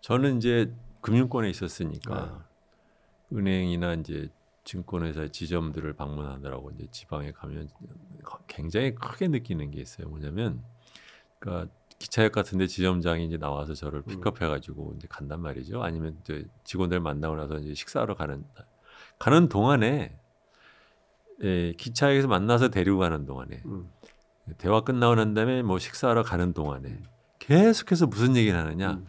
저는 이제 금융권에 있었으니까 은행이나 이제 증권회사 지점들을 방문하느라고 이제 지방에 가면 굉장히 크게 느끼는 게 있어요. 뭐냐면, 그러니까 기차역 같은데 지점장이 이제 나와서 저를 픽업해가지고 이제 간단 말이죠. 아니면 이제 직원들 만나고 나서 이제 식사하러 가는 동안에 기차역에서 만나서 데리고 가는 동안에 대화 끝나고 난 다음에 뭐 식사하러 가는 동안에 계속해서 무슨 얘기를 하느냐.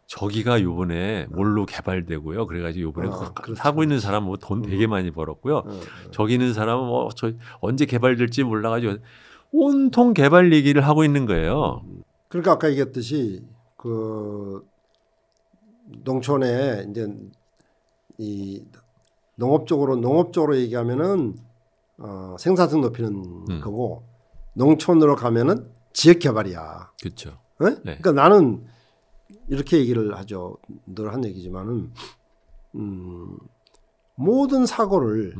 저기가 요번에 뭘로 개발되고요. 그래가지고 요번에 사고 있는 사람 뭐 돈 되게 많이 벌었고요. 저기 있는 사람은 뭐 저 언제 개발될지 몰라가지고 온통 개발 얘기를 하고 있는 거예요. 그러니까 아까 얘기했듯이 그 농촌에 이제 이 농업적으로 얘기하면은 생산성 높이는 거고 농촌으로 가면은 지역 개발이야. 그렇죠. 네? 그러니까 나는 이렇게 얘기를 하죠. 늘 한 얘기지만은 모든 사고를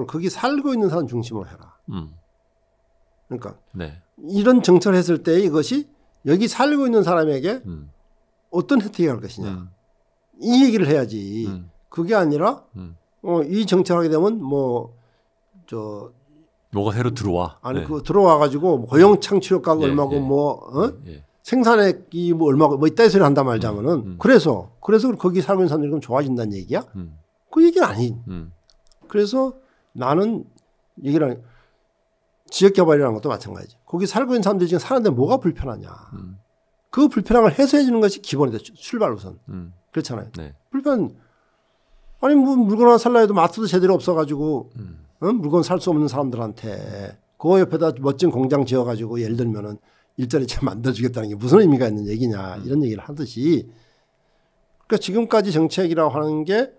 거기 살고 있는 사람 중심으로 해라. 그러니까 이런 정책을 했을 때 이것이 여기 살고 있는 사람에게 어떤 혜택이 갈 것이냐. 이 얘기를 해야지. 그게 아니라 이 정책을 하게 되면 뭐가 새로 들어와. 아니 그 들어와 가지고 고용 창출효과가 얼마고 생산액이 뭐 얼마고 뭐 이따위 소리 한다 말자면은 그래서 거기 살고 있는 사람들이 그럼 좋아진다는 얘기야? 그 얘기는 아니. 그래서 나는 얘기를 하는 지역개발이라는 것도 마찬가지지. 거기 살고 있는 사람들이 지금 사는데 뭐가 불편하냐. 그 불편함을 해소해 주는 것이 기본이다. 출발 우선. 그렇잖아요. 아니 뭐 물건 하나 살라 해도 마트도 제대로 없어가지고 물건 살 수 없는 사람들한테 그 옆에다 멋진 공장 지어가지고 예를 들면은 일자리 좀 만들어주겠다는 게 무슨 의미가 있는 얘기냐 이런 얘기를 하듯이 그러니까 지금까지 정책이라고 하는 게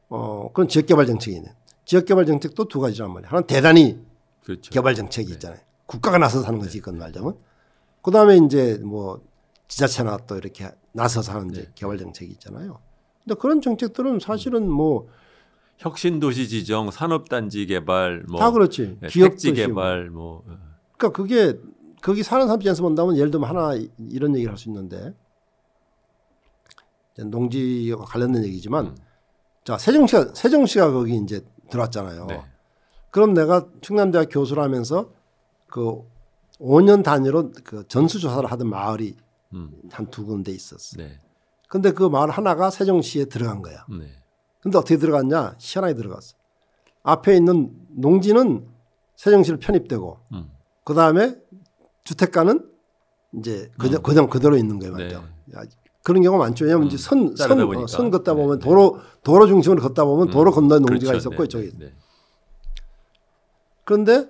그런 지역개발 정책이네. 지역개발 정책도 두 가지란 말이야. 하나는 대단히 개발 정책이 있잖아요. 국가가 나서서 하는 거지 그건 말자면. 그다음에 이제 뭐 지자체나 또 이렇게 나서서 하는 이제 개발 정책이 있잖아요. 근데 그런 정책들은 사실은 뭐 혁신도시 지정, 산업단지 개발, 뭐 다 그렇지. 택지 개발, 뭐. 그러니까 그게 거기 사는 사람 입장에서 본다면 예를 들면 하나 이런 얘기를 할 수 있는데 농지와 관련된 얘기지만 자 세종시가 거기 이제 들어왔잖아요. 그럼 내가 충남대학 교수를 하면서 그 5년 단위로 그 전수조사를 하던 마을이 한 두 군데 있었어. 근데 그 마을 하나가 세종시에 들어간 거야. 근데 어떻게 들어갔냐? 희한하게 들어갔어. 앞에 있는 농지는 세종시로 편입되고 그 다음에 주택가는 이제 그냥 그대로 있는 거예요. 맞죠? 그런 경우가 많죠. 왜냐하면 이제 선 걷다 보면 도로 중심으로 걷다 보면 도로 건너에 농지가 있었고 이쪽에. 그런데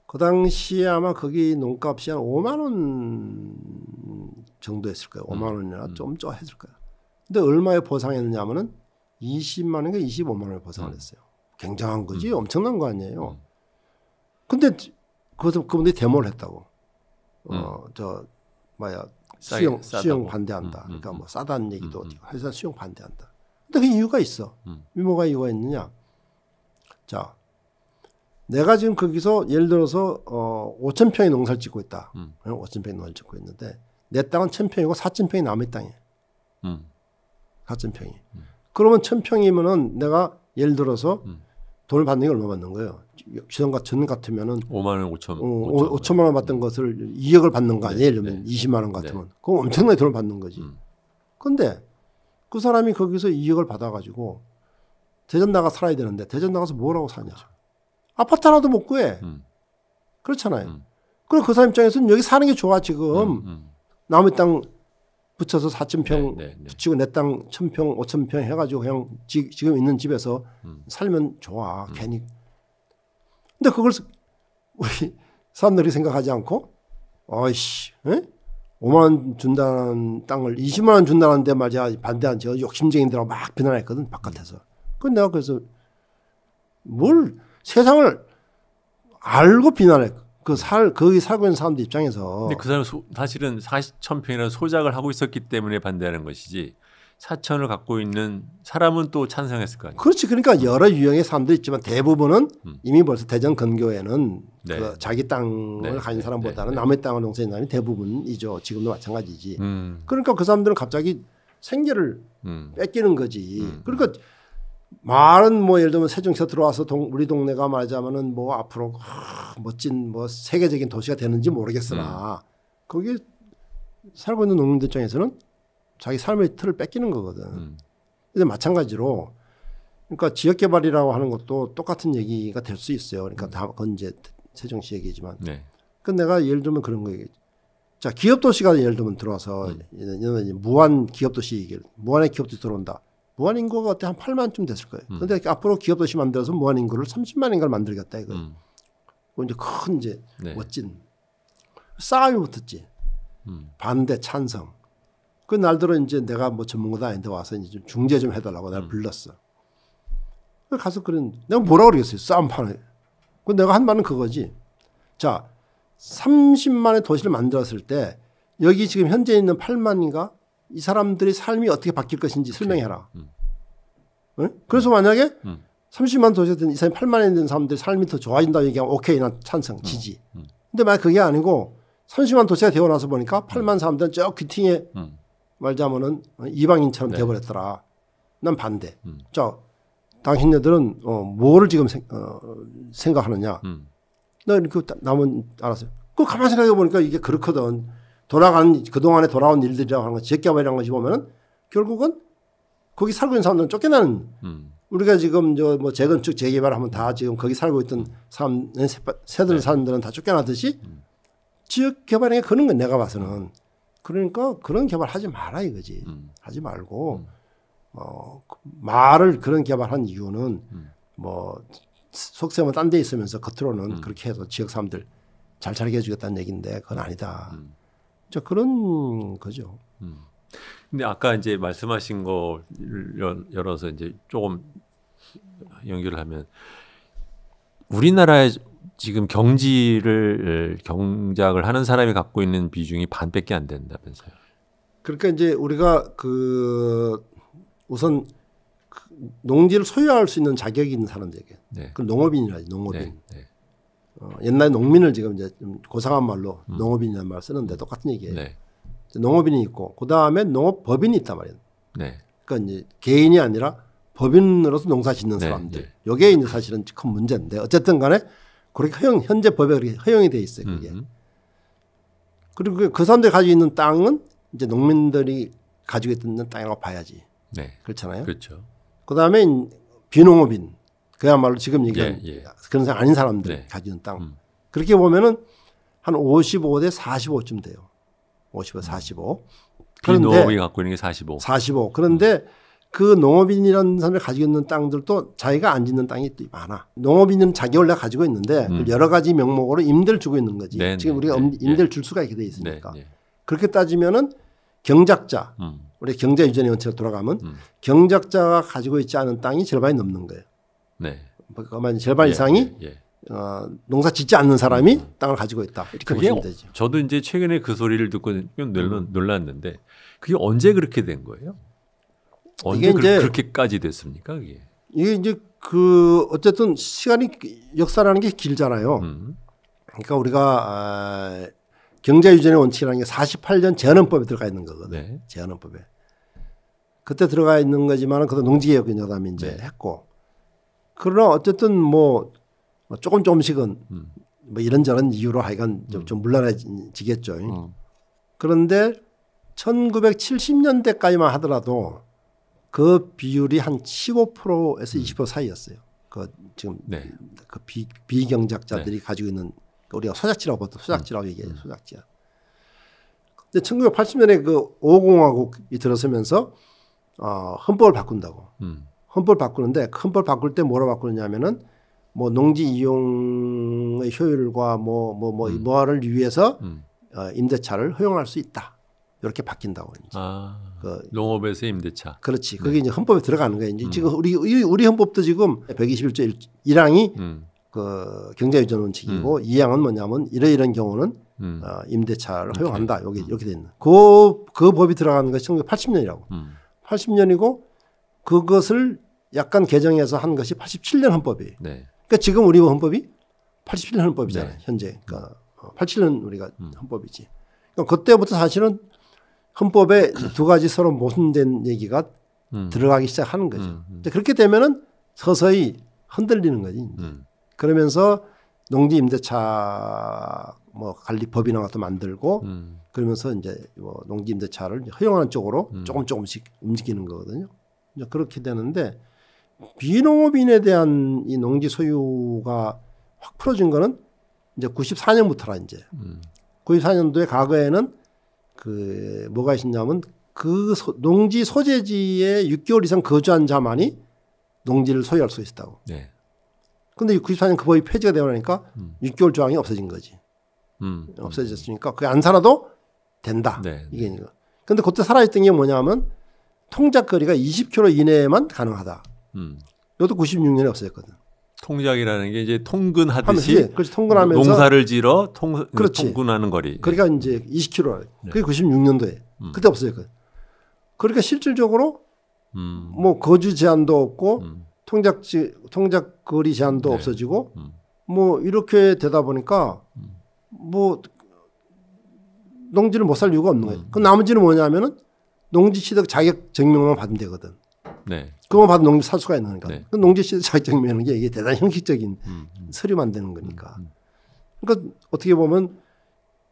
그 당시에 아마 거기 농값이 한 5만 원 정도 했을 거예요. 5만 원이나 좀 했을 거예요. 근데 얼마에 보상했느냐 하면은 20만 원인가 25만 원을 보상을 했어요. 굉장한 거지. 엄청난 거 아니에요. 근데 그분들이 데모를 했다고. 수용 반대한다. 그러니까 뭐 싸다는 얘기도 회사 수용 반대한다. 근데 그 이유가 있어. 뭐가 이유가 있느냐. 자, 내가 지금 거기서 예를 들어서 5,000평의 농사를 짓고 있다. 5,000평의 농사를 짓고 있는데 내 땅은 1,000평이고 4,000평이 남의 땅이에요. 4,000평이. 그러면 1,000평이면은 내가 예를 들어서 돈을 받는 게 얼마 받는 거예요? 전 같으면은 5만 원, 5천만 원 받던 것을 2억을 받는 거 아니에요? 예를 들면 20만 원 같으면. 그럼 엄청나게 돈을 받는 거지. 그런데 그 사람이 거기서 2억을 받아가지고 대전 나가 살아야 되는데 대전 나가서 뭐라고 사냐? 아파트 하나도 못 구해. 그렇잖아요. 그럼 그 사람 입장에서는 여기 사는 게 좋아 지금. 남의 땅 붙여서 4,000평 붙이고 내 땅 1,000평, 5,000평 해가지고 그냥 지금 있는 집에서 살면 좋아. 괜히. 근데 그걸 우리 사람들이 생각하지 않고 어이씨 5만 원 준다는 땅을 20만 원 준다는데 말이야 반대한 저 욕심쟁이들하고 막 비난했거든 바깥에서. 그건 내가 그래서 뭘 세상을 알고 비난해. 거기 살고 있는 사람들 입장에서. 근데 그 사람 사실은 4,000평이라는 소작을 하고 있었기 때문에 반대하는 것이지 4,000을 갖고 있는 사람은 또 찬성했을 거 아니에요. 그렇지. 그러니까 여러 유형의 사람들이 있지만 대부분은 이미 벌써 대전 근교에는 그 자기 땅을 가진 사람보다는 남의 땅을 농사짓는 사람이 대부분이죠. 지금도 마찬가지지. 그러니까 그 사람들은 갑자기 생계를 뺏기는 거지. 그러니까 말은 뭐 예를 들면 세종시가 들어와서 우리 동네가 말하자면은 뭐 앞으로 멋진 뭐 세계적인 도시가 되는지 모르겠으나 거기 살고 있는 농민들 입장에서는 자기 삶의 틀을 뺏기는 거거든. 근데 마찬가지로 그러니까 지역 개발이라고 하는 것도 똑같은 얘기가 될 수 있어요. 그러니까 다 그건 이제 세종시 얘기지만. 네. 그 내가 예를 들면 그런 거 얘기했죠. 자, 기업 도시가 예를 들면 들어와서 무한 기업 도시 얘기를 무한의 기업 도시 들어온다. 무한 인구가 그때 한 8만쯤 됐을 거예요. 그런데 앞으로 기업 도시 만들어서 무한 인구를 30만 인가를 만들겠다 이거. 이제 큰 이제 네. 멋진 싸움이 붙었지. 반대 찬성. 그 날들은 이제 내가 뭐 전문가도 아닌데 와서 이제 좀 중재 좀 해달라고 날 불렀어. 가서 그런 내가 뭐라 그러겠어요. 싸움판에. 그 내가 한 말은 그거지. 자, 30만의 도시를 만들었을 때 여기 지금 현재 있는 8만인가 이 사람들의 삶이 어떻게 바뀔 것인지 설명해라. 응? 그래서 만약에 30만 도시가 된 이 사람이 8만에 된 사람들의 삶이 더 좋아진다고 얘기하면 오케이 난 찬성 지지. 근데 만약 그게 아니고 30만 도시가 되고 나서 보니까 8만 사람들은 저 귀퉁이에 말자면은 이방인처럼 되어버렸더라. 난 반대. 자, 당신네들은 뭐를 지금 생각하느냐. 나 이렇게 나면 알았어요. 그 가만히 생각해 보니까 이게 그렇거든. 그동안에 돌아온 일들이라고 하는 거, 지역개발이라는 것이 보면은 결국은 거기 살고 있는 사람들은 쫓겨나는. 우리가 지금 뭐 재건축, 재개발하면 다 지금 거기 살고 있던 사람, 새들 사람들은 다 쫓겨나듯이 지역개발에 그런 건 내가 봐서는. 그러니까 그런 개발 하지 마라 이거지. 하지 말고, 말을 그런 개발한 이유는 뭐 속셈은 딴 데 있으면서 겉으로는 그렇게 해서 지역 사람들 잘 살게 해주겠다는 얘기인데 그건 아니다. 자, 그런 거죠. 근데 아까 이제 말씀하신 거 열어서 이제 조금 연결을 하면 우리나라의 지금 경작을 하는 사람이 갖고 있는 비중이 반밖에 안 된다면서요. 그러니까 이제 우리가 우선 농지를 소유할 수 있는 자격이 있는 사람들에게. 네. 그 농업인이라지, 농업인. 네. 네. 옛날에 농민을 지금 이제 좀 고상한 말로 농업인이라는 말을 쓰는데 똑같은 얘기예요. 네. 농업인이 있고, 그 다음에 농업법인이 있단 말이에요. 네. 그러니까 이제 개인이 아니라 법인으로서 농사 짓는 네. 사람들. 네. 이게 이제 사실은 큰 문제인데, 어쨌든 간에 그렇게 현재 법에 그렇게 허용이 돼 있어요. 그게. 그리고 그 사람들이 가지고 있는 땅은 이제 농민들이 가지고 있는 땅이라고 봐야지. 네. 그렇잖아요. 그렇죠. 그 다음에 비농업인. 그야말로 지금 얘기한 그런 사람 아닌 사람들 네. 가지고 있는 땅. 그렇게 보면은 한 55대 45쯤 돼요. 55, 45. 비농업이 갖고 있는 게 45. 45. 그런데 그 농업인이라는 사람이 가지고 있는 땅들도 자기가 안 짓는 땅이 또 많아. 농업인은 자기 원래 가지고 있는데 여러 가지 명목으로 임대를 주고 있는 거지. 네, 지금 우리가 임대를 줄 수가 있게 돼 있으니까. 네, 네. 그렇게 따지면은 경작자, 우리 경제 유전의 원칙으로 돌아가면 경작자가 가지고 있지 않은 땅이 절반이 넘는 거예요. 네. 그러면 절반 이상이 농사 짓지 않는 사람이 땅을 가지고 있다. 이렇게 보시면 되죠. 저도 이제 최근에 그 소리를 듣고 놀랐는데 그게 언제 그렇게 된 거예요? 언제 이제 그렇게까지 됐습니까? 그게? 이게 이제 어쨌든 시간이 역사라는 게 길잖아요. 그러니까 우리가 경제유전의 원칙이라는 게 48년 제헌헌법에 들어가 있는 거거든요. 네. 제헌헌법에. 그때 들어가 있는 거지만 그것도 농지개혁을 여담이 이제 했고. 그러나 어쨌든 뭐 조금씩은 뭐 이런저런 이유로 하여간 좀 물러나지겠죠. 그런데 1970년대까지만 하더라도 그 비율이 한 15%에서 20% 사이였어요. 그 지금 그 비경작자들이 가지고 있는 우리가 소작지라고 얘기해요. 소작지. 근데 1980년에 그 5공화국이 들어서면서 헌법을 바꾼다고. 헌법을 바꾸는데 헌법을 바꿀 때 뭐로 바꾸느냐면은 뭐 농지 이용의 효율과 뭐를 위해서 임대차를 허용할 수 있다. 이렇게 바뀐다고. 이제. 농업에서 임대차. 그렇지. 그게 이제 헌법에 들어가는 거예요. 이제 지금 우리 헌법도 지금 121조 1항이 그 경제유전 원칙이고 2항은 뭐냐면 이런 경우는 임대차를 허용한다. 이렇게 돼 있는. 그 법이 들어가는 것이 1980년이라고. 80년이고 그것을 약간 개정해서 한 것이 87년 헌법이에요. 네. 그러니까 지금 우리 헌법이 87년 헌법이잖아요. 네. 현재. 그러니까 87년 우리가 헌법이지. 그러니까 그때부터 사실은 헌법에 두 가지 서로 모순된 얘기가 들어가기 시작하는 거죠. 그렇게 되면은 서서히 흔들리는 거지. 그러면서 농지 임대차 뭐 관리법이나 것도 만들고 그러면서 이제 뭐 농지 임대차를 허용하는 쪽으로 조금씩 움직이는 거거든요. 이제 그렇게 되는데 비농업인에 대한 이 농지 소유가 확 풀어진 거는 이제 94년부터라 이제 94년도에 과거에는 그 뭐가 있었냐면 그 농지 소재지에 6개월 이상 거주한 자만이 농지를 소유할 수 있었다고. 네. 근데 94년 그 법이 폐지가 되고 나니까 6개월 조항이 없어진 거지. 없어졌으니까 그게 안 살아도 된다. 네. 이게 이거. 근데 그때 살아있던 게 뭐냐면 통작거리가 20km 이내에만 가능하다. 이것도 96년에 없어졌거든. 통작이라는 게 이제 통근하듯이 그렇지, 통근하면서 농사를 지러 그렇지. 통근하는 거리. 그러니까 이제 20km. 그게 96년도에 그때 없어졌거든. 그러니까 실질적으로 뭐 거주 제한도 없고 통작거리 제한도 네. 없어지고 뭐 이렇게 되다 보니까 뭐 농지를 못 살 이유가 없는 거예요. 그 나머지는 뭐냐면은 농지 취득 자격 증명만 받으면 되거든. 네. 그거만 받으면 농지 살 수가 있는 거니까. 네. 그 농지 취득 자격 증명하는 게 이게 대단히 형식적인 서류만 되는 거니까. 그러니까 어떻게 보면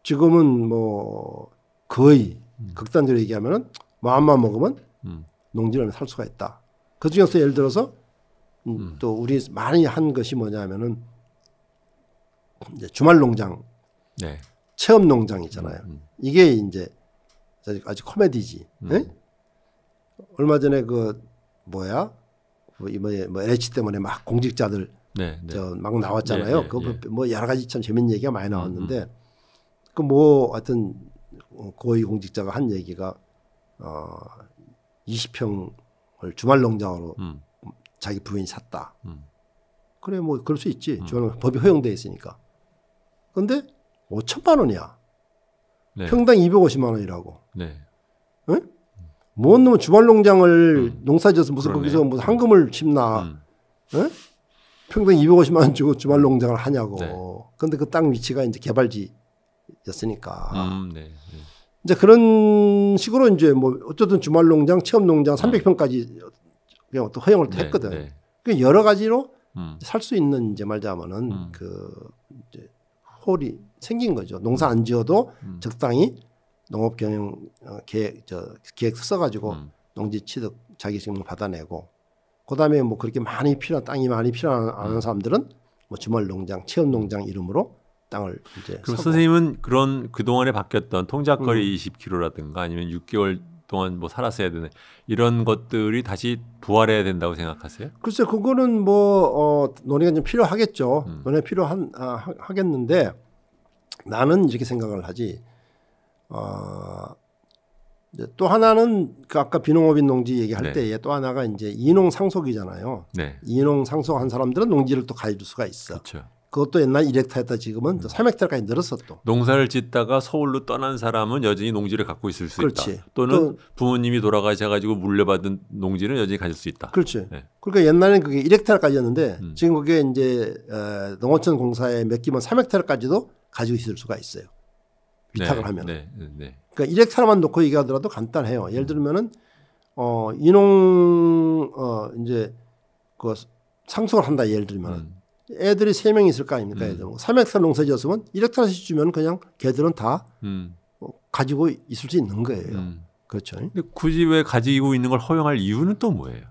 지금은 뭐 거의 극단적으로 얘기하면은 마음만 먹으면 농지를 살 수가 있다. 그 중에서 예를 들어서 또 우리 많이 한 것이 뭐냐면은 이제 주말 농장, 네. 체험 농장 있잖아요. 이게 이제 아주 코미디지. 얼마 전에 그 뭐야 뭐 LH 때문에 막 공직자들 네, 네. 저 막 나왔잖아요. 네, 네, 그 뭐 여러 가지 참 재밌는 얘기가 많이 나왔는데 그 뭐 하여튼 고위 공직자가 한 얘기가 20평을 주말 농장으로 자기 부인이 샀다. 그래 뭐 그럴 수 있지. 법이 허용돼 있으니까. 근데 5천만 원이야. 네. 평당 250만 원이라고. 네. 응? 뭔 놈은 주말 농장을 농사지어서 무슨 그러네. 거기서 무슨 황금을 심나. 응? 평당 250만 원 주고 주말 농장을 하냐고. 네. 근데 그 땅 위치가 이제 개발지였으니까. 네. 네. 이제 그런 식으로 이제 뭐 어쨌든 주말 농장, 체험 농장 300평까지 그냥 또 허용을 네. 했거든. 네. 그 여러 가지로 살 수 있는 이제 말자면은 그 이제 홀이 생긴 거죠. 농사 안 지어도 적당히 농업 경영 계획 써가지고 농지 취득 자격증을 받아내고, 그다음에 뭐 그렇게 땅이 많이 필요한 사람들은 뭐 주말 농장, 체험 농장 이름으로 땅을 이제. 그럼 선생님은 그 동안에 바뀌었던 통작거리 20km라든가 아니면 6개월 동안 뭐 살았어야 되는 이런 것들이 다시 부활해야 된다고 생각하세요? 글쎄, 그거는 뭐 논의가 좀 필요하겠죠. 논의가 필요하겠는데 나는 이렇게 생각을 하지. 또 하나는 그 아까 비농업인 농지 얘기할 네. 때에 또 하나가 이제 이농 상속이잖아요. 네. 이농 상속한 사람들은 농지를 또 가질 수가 있어. 그렇죠. 그것도 옛날 1헥타였다 지금은 3헥타까지 늘었어 또. 농사를 짓다가 서울로 떠난 사람은 여전히 농지를 갖고 있을 수 그렇지. 있다. 또는 부모님이 돌아가셔가지고 물려받은 농지는 여전히 가질 수 있다. 그렇지. 네. 그러니까 옛날에는 그게 1헥타까지였는데 지금 그게 이제 농어촌 공사에 맡기면 3헥타까지도 가지고 있을 수가 있어요. 위탁을 하면. 네. 네. 그러니까 1헥타만 놓고 얘기하더라도 간단해요. 예를 들면은 이농 이제 그 상속을 한다 예를 들면. 애들이 3명 있을 거 아닙니까? 3헥타 농사 지었으면 1헥타씩 주면 그냥 걔들은 다 가지고 있을 수 있는 거예요. 그렇죠. 근데 굳이 왜 가지고 있는 걸 허용할 이유는 또 뭐예요?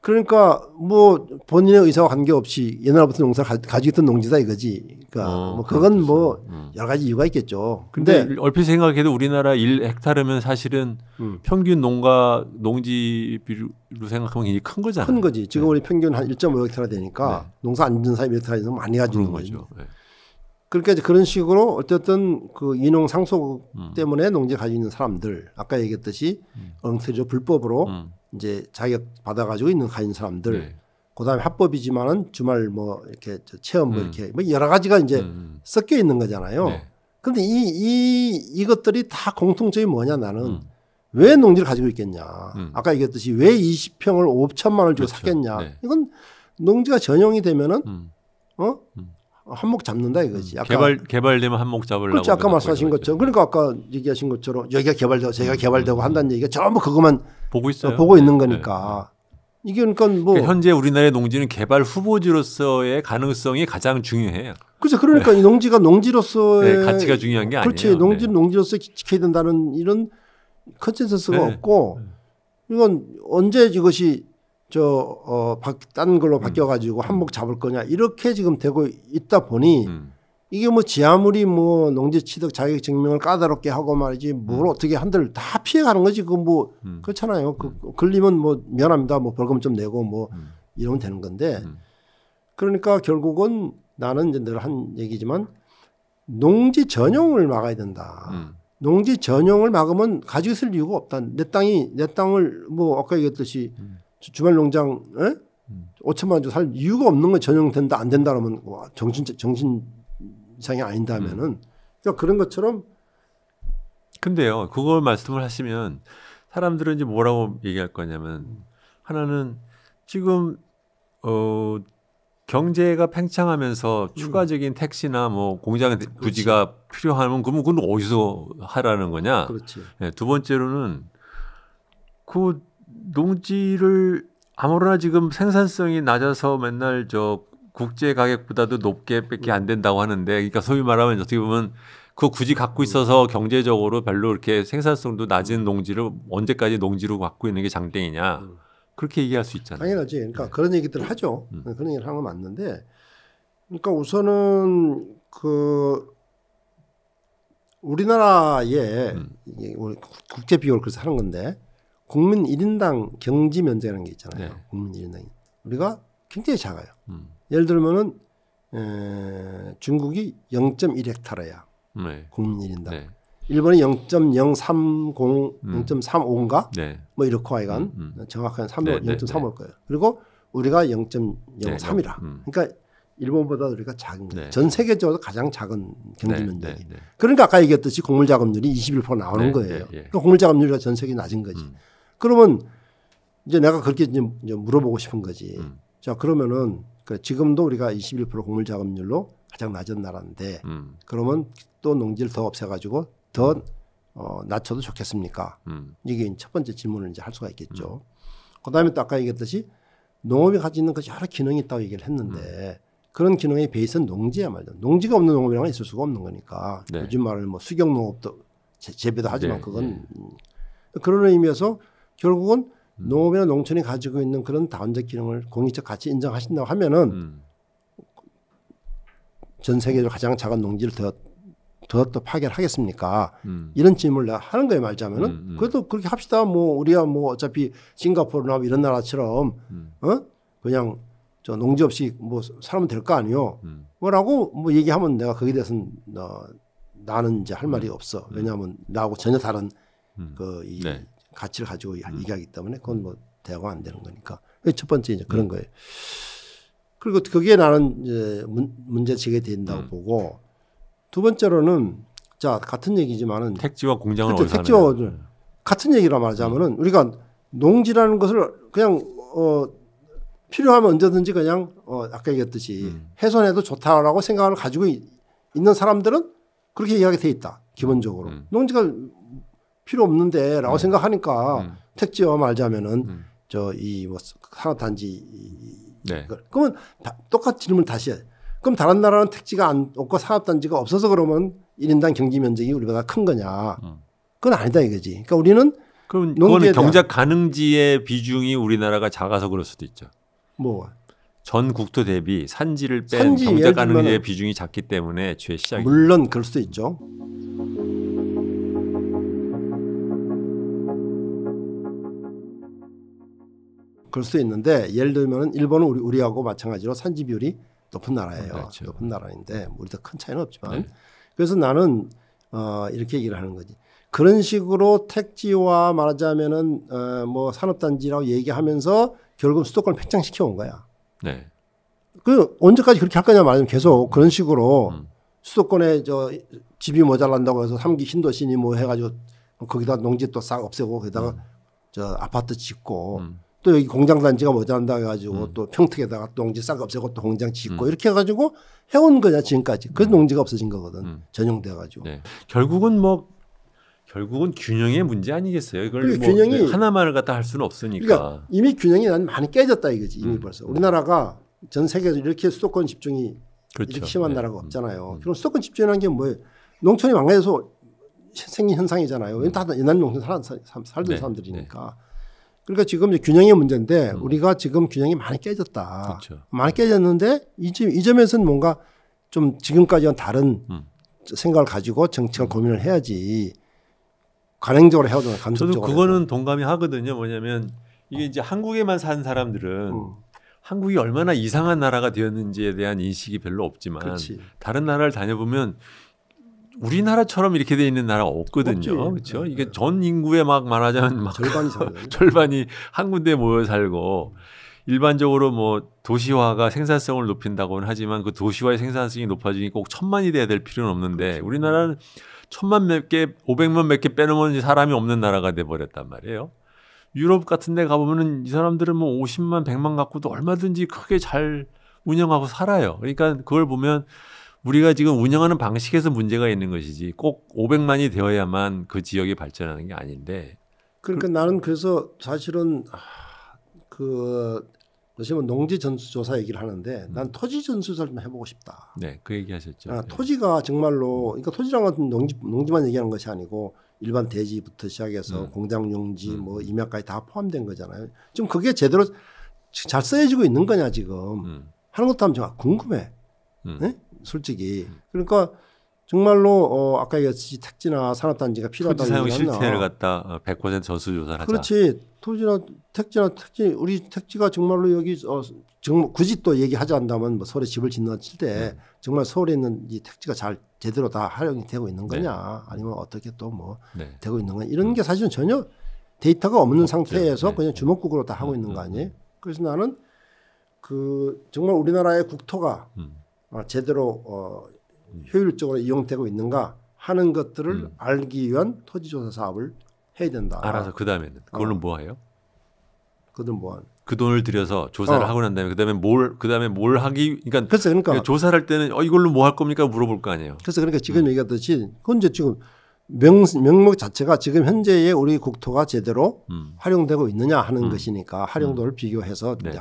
그러니까 뭐 본인의 의사와 관계없이 옛날부터 농사를 가지고 있던 농지다 이거지. 그러니까 뭐 그건 뭐 여러 가지 이유가 있겠죠. 근데 얼핏 생각해도 우리나라 1헥타르면 사실은 평균 농지비로 생각하면 굉장히 큰 거잖아요. 큰 거지. 지금 우리 평균 한 1.5헥타르 되니까 농사 안 짓는 사람이 1헥타르에서 많이 가지는 거죠. 네. 그러니까 이제 그런 식으로 어쨌든 그 이농 상속 때문에 농지 가지고 있는 사람들, 아까 얘기했듯이 엉터리로 불법으로 이제 자격 받아가지고 있는 가진 사람들, 네. 그다음에 합법이지만은 주말 뭐 이렇게 체험 뭐 이렇게 뭐 여러 가지가 이제 섞여 있는 거잖아요. 네. 근데 이것들이 다 공통점이 뭐냐 나는 왜 농지를 가지고 있겠냐. 아까 얘기했듯이 왜 20평을 5천만 원을 주고 그렇죠. 샀겠냐. 네. 이건 농지가 전용이 되면은 한몫 잡는다 이거지. 개발되면 한몫 잡으려고. 그렇지. 아까 말씀하신 것처럼. 그러니까 아까 얘기하신 것처럼 여기가 개발되고 저희가 개발되고 한다는 얘기가 전부 그것만 보고 있어요. 보고 있는 거니까. 이게 그러니까 뭐 그러니까 현재 우리나라의 농지는 개발 후보지로서의 가능성이 가장 중요해요. 그렇죠. 그러니까 이 농지가 농지로서의 가치가 중요한 게 아니에요. 그렇지. 농지로서 지켜야 된다는 이런 컨센서스가 없고 이건 언제 이것이 딴 걸로 바뀌어가지고 한몫 잡을 거냐 이렇게 지금 되고 있다 보니 이게 뭐 지 아무리 뭐 농지 취득 자격 증명을 까다롭게 하고 말이지 뭘 어떻게 한들 다 피해가는 거지. 그 뭐 그렇잖아요. 걸리면 뭐 미안합니다. 뭐 벌금 좀 내고 뭐 이러면 되는 건데 그러니까 결국은 나는 이제 늘 한 얘기지만 농지 전용을 막아야 된다. 농지 전용을 막으면 가지고 있을 이유가 없다. 내 땅을 뭐 아까 얘기했듯이 주말 농장 5천만 원 주고 살 이유가 없는 건 전용된다 안 된다 그러면 정신 이상이 아닌다면은 그러니까 그런 것처럼. 근데요 그걸 말씀을 하시면 사람들은 이제 뭐라고 얘기할 거냐면 하나는 지금 경제가 팽창하면서 추가적인 택시나 뭐 공장 부지가 필요하면 그러면 그건 어디서 하라는 거냐. 그렇지. 네, 두 번째로는 그 농지를 아무나 지금 생산성이 낮아서 맨날 국제 가격보다도 높게밖에 안 된다고 하는데, 그러니까 소위 말하면 어떻게 보면 그 굳이 갖고 있어서 경제적으로 별로 이렇게 생산성도 낮은 농지를 언제까지 농지로 갖고 있는 게 장땡이냐 그렇게 얘기할 수 있잖아요. 당연하지. 그러니까 그런 얘기들 하죠. 그런 얘기를 하는 건 맞는데, 그러니까 우선은 우리나라의 우리 국제 비교를 그래서 하는 건데. 국민 1인당 경지 면적이라는 게 있잖아요. 네. 국민 1인당. 우리가 굉장히 작아요. 예를 들면은 중국이 0.1헥타르야. 네. 국민 1인당. 네. 일본이 0.030, 0.35인가? 네. 뭐 이렇고 하여간 정확한 0.35일 거예요. 그리고 우리가 0.03이라. 그러니까 일본보다 우리가 작은 거예요. 전 세계적으로 가장 작은 경지 면적이. 그러니까 아까 얘기했듯이 곡물자급률이 21% 나오는 거예요. 그러니까 곡물자급률이 전 세계 낮은 거지. 그러면 이제 내가 그렇게 이제 물어보고 싶은 거지. 자, 그러면은 지금도 우리가 21% 곡물자급률로 가장 낮은 나라인데 그러면 또 농지를 더 없애가지고 더 낮춰도 좋겠습니까? 이게 첫 번째 질문을 이제 할 수가 있겠죠. 그다음에 또 아까 얘기했듯이 농업이 가지고 있는 여러 기능이 있다고 얘기를 했는데 그런 기능의 베이스는 농지야 말이야. 농지가 없는 농업이랑은 있을 수가 없는 거니까. 네. 요즘 말하는 뭐 수경 농업도 재배도 하지만 그건 그런 의미에서 결국은 농업이나 농촌이 가지고 있는 그런 다원적 기능을 공익적 가치 인정하신다고 하면은 전 세계적으로 가장 작은 농지를 더 파괴를 하겠습니까? 이런 질문을 내가 하는 거예요, 말자면은. 그래도 그렇게 합시다. 뭐 우리가 뭐 어차피 싱가포르나 이런 나라처럼 그냥 농지 없이 뭐 살면 될 거 아니요. 뭐라고 뭐 얘기하면 내가 거기에 대해서는 나는 이제 할 말이 없어. 왜냐하면 나하고 전혀 다른 이 가치를 가지고 얘기하기 때문에 그건 뭐 대화가 안 되는 거니까. 첫 번째 이제 그런 거예요. 그리고 그게 나는 이제 문제 제기된다고 보고, 두 번째로는 자 같은 얘기지만은 택지와 공장을 어디서 택지와 같은 얘기라 말하자면은 우리가 농지라는 것을 그냥 필요하면 언제든지 그냥 아까 얘기했듯이 훼손해도 좋다라고 생각을 가지고 있는 사람들은 그렇게 이야기 돼 있다. 기본적으로 농지가 필요 없는데라고 생각하니까 택지와 말자면은 이 뭐 산업단지 그러면 똑같은 질문 다시 해. 그럼 다른 나라는 택지가 없고 산업단지가 없어서 그러면 1인당 경지 면적이 우리보다 큰 거냐? 그건 아니다 이거지. 그러니까 우리는 그럼 그거는 경작 가능지의 비중이 우리나라가 작아서 그럴 수도 있죠. 뭐 전 국토 대비 산지를 뺀 경작 가능지의 비중이 작기 때문에 죄 시작이. 물론 그럴 수도 있죠. 그럴 수도 있는데 예를 들면 일본은 우리하고 마찬가지로 산지 비율이 높은 나라예요. 그렇죠. 높은 나라인데 우리도 큰 차이는 없지만 그래서 나는 이렇게 얘기를 하는 거지. 그런 식으로 택지와 말하자면은 뭐 산업단지라고 얘기하면서 결국 수도권을 팽창시켜 온 거야. 네. 그 언제까지 그렇게 할 거냐 말하면 계속 그런 식으로 수도권에 집이 모자란다고 해서 3기 신도시니 뭐 해가지고 거기다 농지 또 싹 없애고 거기다가 아파트 짓고 또 여기 공장 단지가 모자란다 해가지고 또 평택에다가 농지 싹 없애고 또 공장 짓고 이렇게 해가지고 해온 거냐 지금까지. 그래서 농지가 없어진 거거든. 전용돼가지고. 네. 결국은 균형의 문제 아니겠어요? 이걸 뭐 균형이 하나만을 갖다 할 수는 없으니까. 그러니까 이미 균형이 난 많이 깨졌다 이거지. 이미 벌써 우리나라가 전 세계에서 이렇게 수도권 집중이 그렇죠. 이렇게 심한 나라가 없잖아요. 그럼 수도권 집중이라는 게 뭐예요? 농촌이 망가져서 생긴 현상이잖아요. 다 옛날 농촌 살던 사람들이니까. 그러니까 지금 균형의 문제인데 우리가 지금 균형이 많이 깨졌다. 그렇죠. 많이 깨졌는데 이 점에서는 뭔가 좀 지금까지와는 다른 생각을 가지고 정책을 고민을 해야지. 관행적으로 해오든 감정적으로. 저도 그거는 동감이 하거든요. 뭐냐면 이게 이제 한국에만 사는 사람들은 한국이 얼마나 이상한 나라가 되었는지에 대한 인식이 별로 없지만 그렇지. 다른 나라를 다녀보면 우리나라처럼 이렇게 돼 있는 나라가 없거든요. 그렇죠? 이게 전 인구에 막 말하자면 막 절반이 한 군데 모여 살고 일반적으로 뭐 도시화가 생산성을 높인다고는 하지만 그 도시화의 생산성이 높아지니 꼭 1000만이 돼야 될 필요는 없는데 그렇죠. 우리나라는 1000만 몇 개, 500만 몇 개 빼놓으면 사람이 없는 나라가 돼 버렸단 말이에요. 유럽 같은 데 가보면은 이 사람들은 뭐 50만, 100만 갖고도 얼마든지 크게 잘 운영하고 살아요. 그러니까 그걸 보면 우리가 지금 운영하는 방식에서 문제가 있는 것이지 꼭 500만이 되어야만 그 지역이 발전하는 게 아닌데. 그러니까 나는 그래서 사실은 요즘은 농지 전수조사 얘기를 하는데 난 토지 전수조사를 좀 해보고 싶다. 네, 그 얘기하셨죠. 토지가 정말로 그러니까 토지란 건 농지만 얘기하는 것이 아니고 일반 대지부터 시작해서 공장 용지 뭐 임야까지 다 포함된 거잖아요. 지금 그게 제대로 잘 쓰여지고 있는 거냐 지금 하는 것도 한번 정말 궁금해. 네? 솔직히. 그러니까 정말로 아까 얘기했듯이 택지나 산업단지가 필요하다는 토지 사용 실태를 갖다 100% 전수조사를 하자. 그렇지. 토지나 택지 우리 택지가 정말로 여기 정말 굳이 또 얘기하자 한다면 뭐 서울에 집을 짓는다 칠 때 정말 서울에 있는 이 택지가 잘 제대로 다 활용이 되고 있는 거냐 아니면 어떻게 또 뭐 되고 있는 거냐 이런 게 사실은 전혀 데이터가 없는 상태에서 그냥 주먹구구로 다 하고 있는 거 아니에요. 그래서 나는 정말 우리나라의 국토가 제대로 효율적으로 이용되고 있는가 하는 것들을 알기 위한 토지조사 사업을 해야 된다. 알아서 그 다음에는 그걸로 뭐 해요? 그돈 뭐? 그 돈을 들여서 조사를 하고 난 다음에 그다음에 뭘 하기 그러니까 조사를 할 때는 이걸로 뭐 할 겁니까 물어볼 거 아니에요. 그래서 그러니까 지금 얘기하듯이 현재 지금 명목 자체가 지금 현재의 우리 국토가 제대로 활용되고 있느냐 하는 것이니까 활용도를 비교해서 이제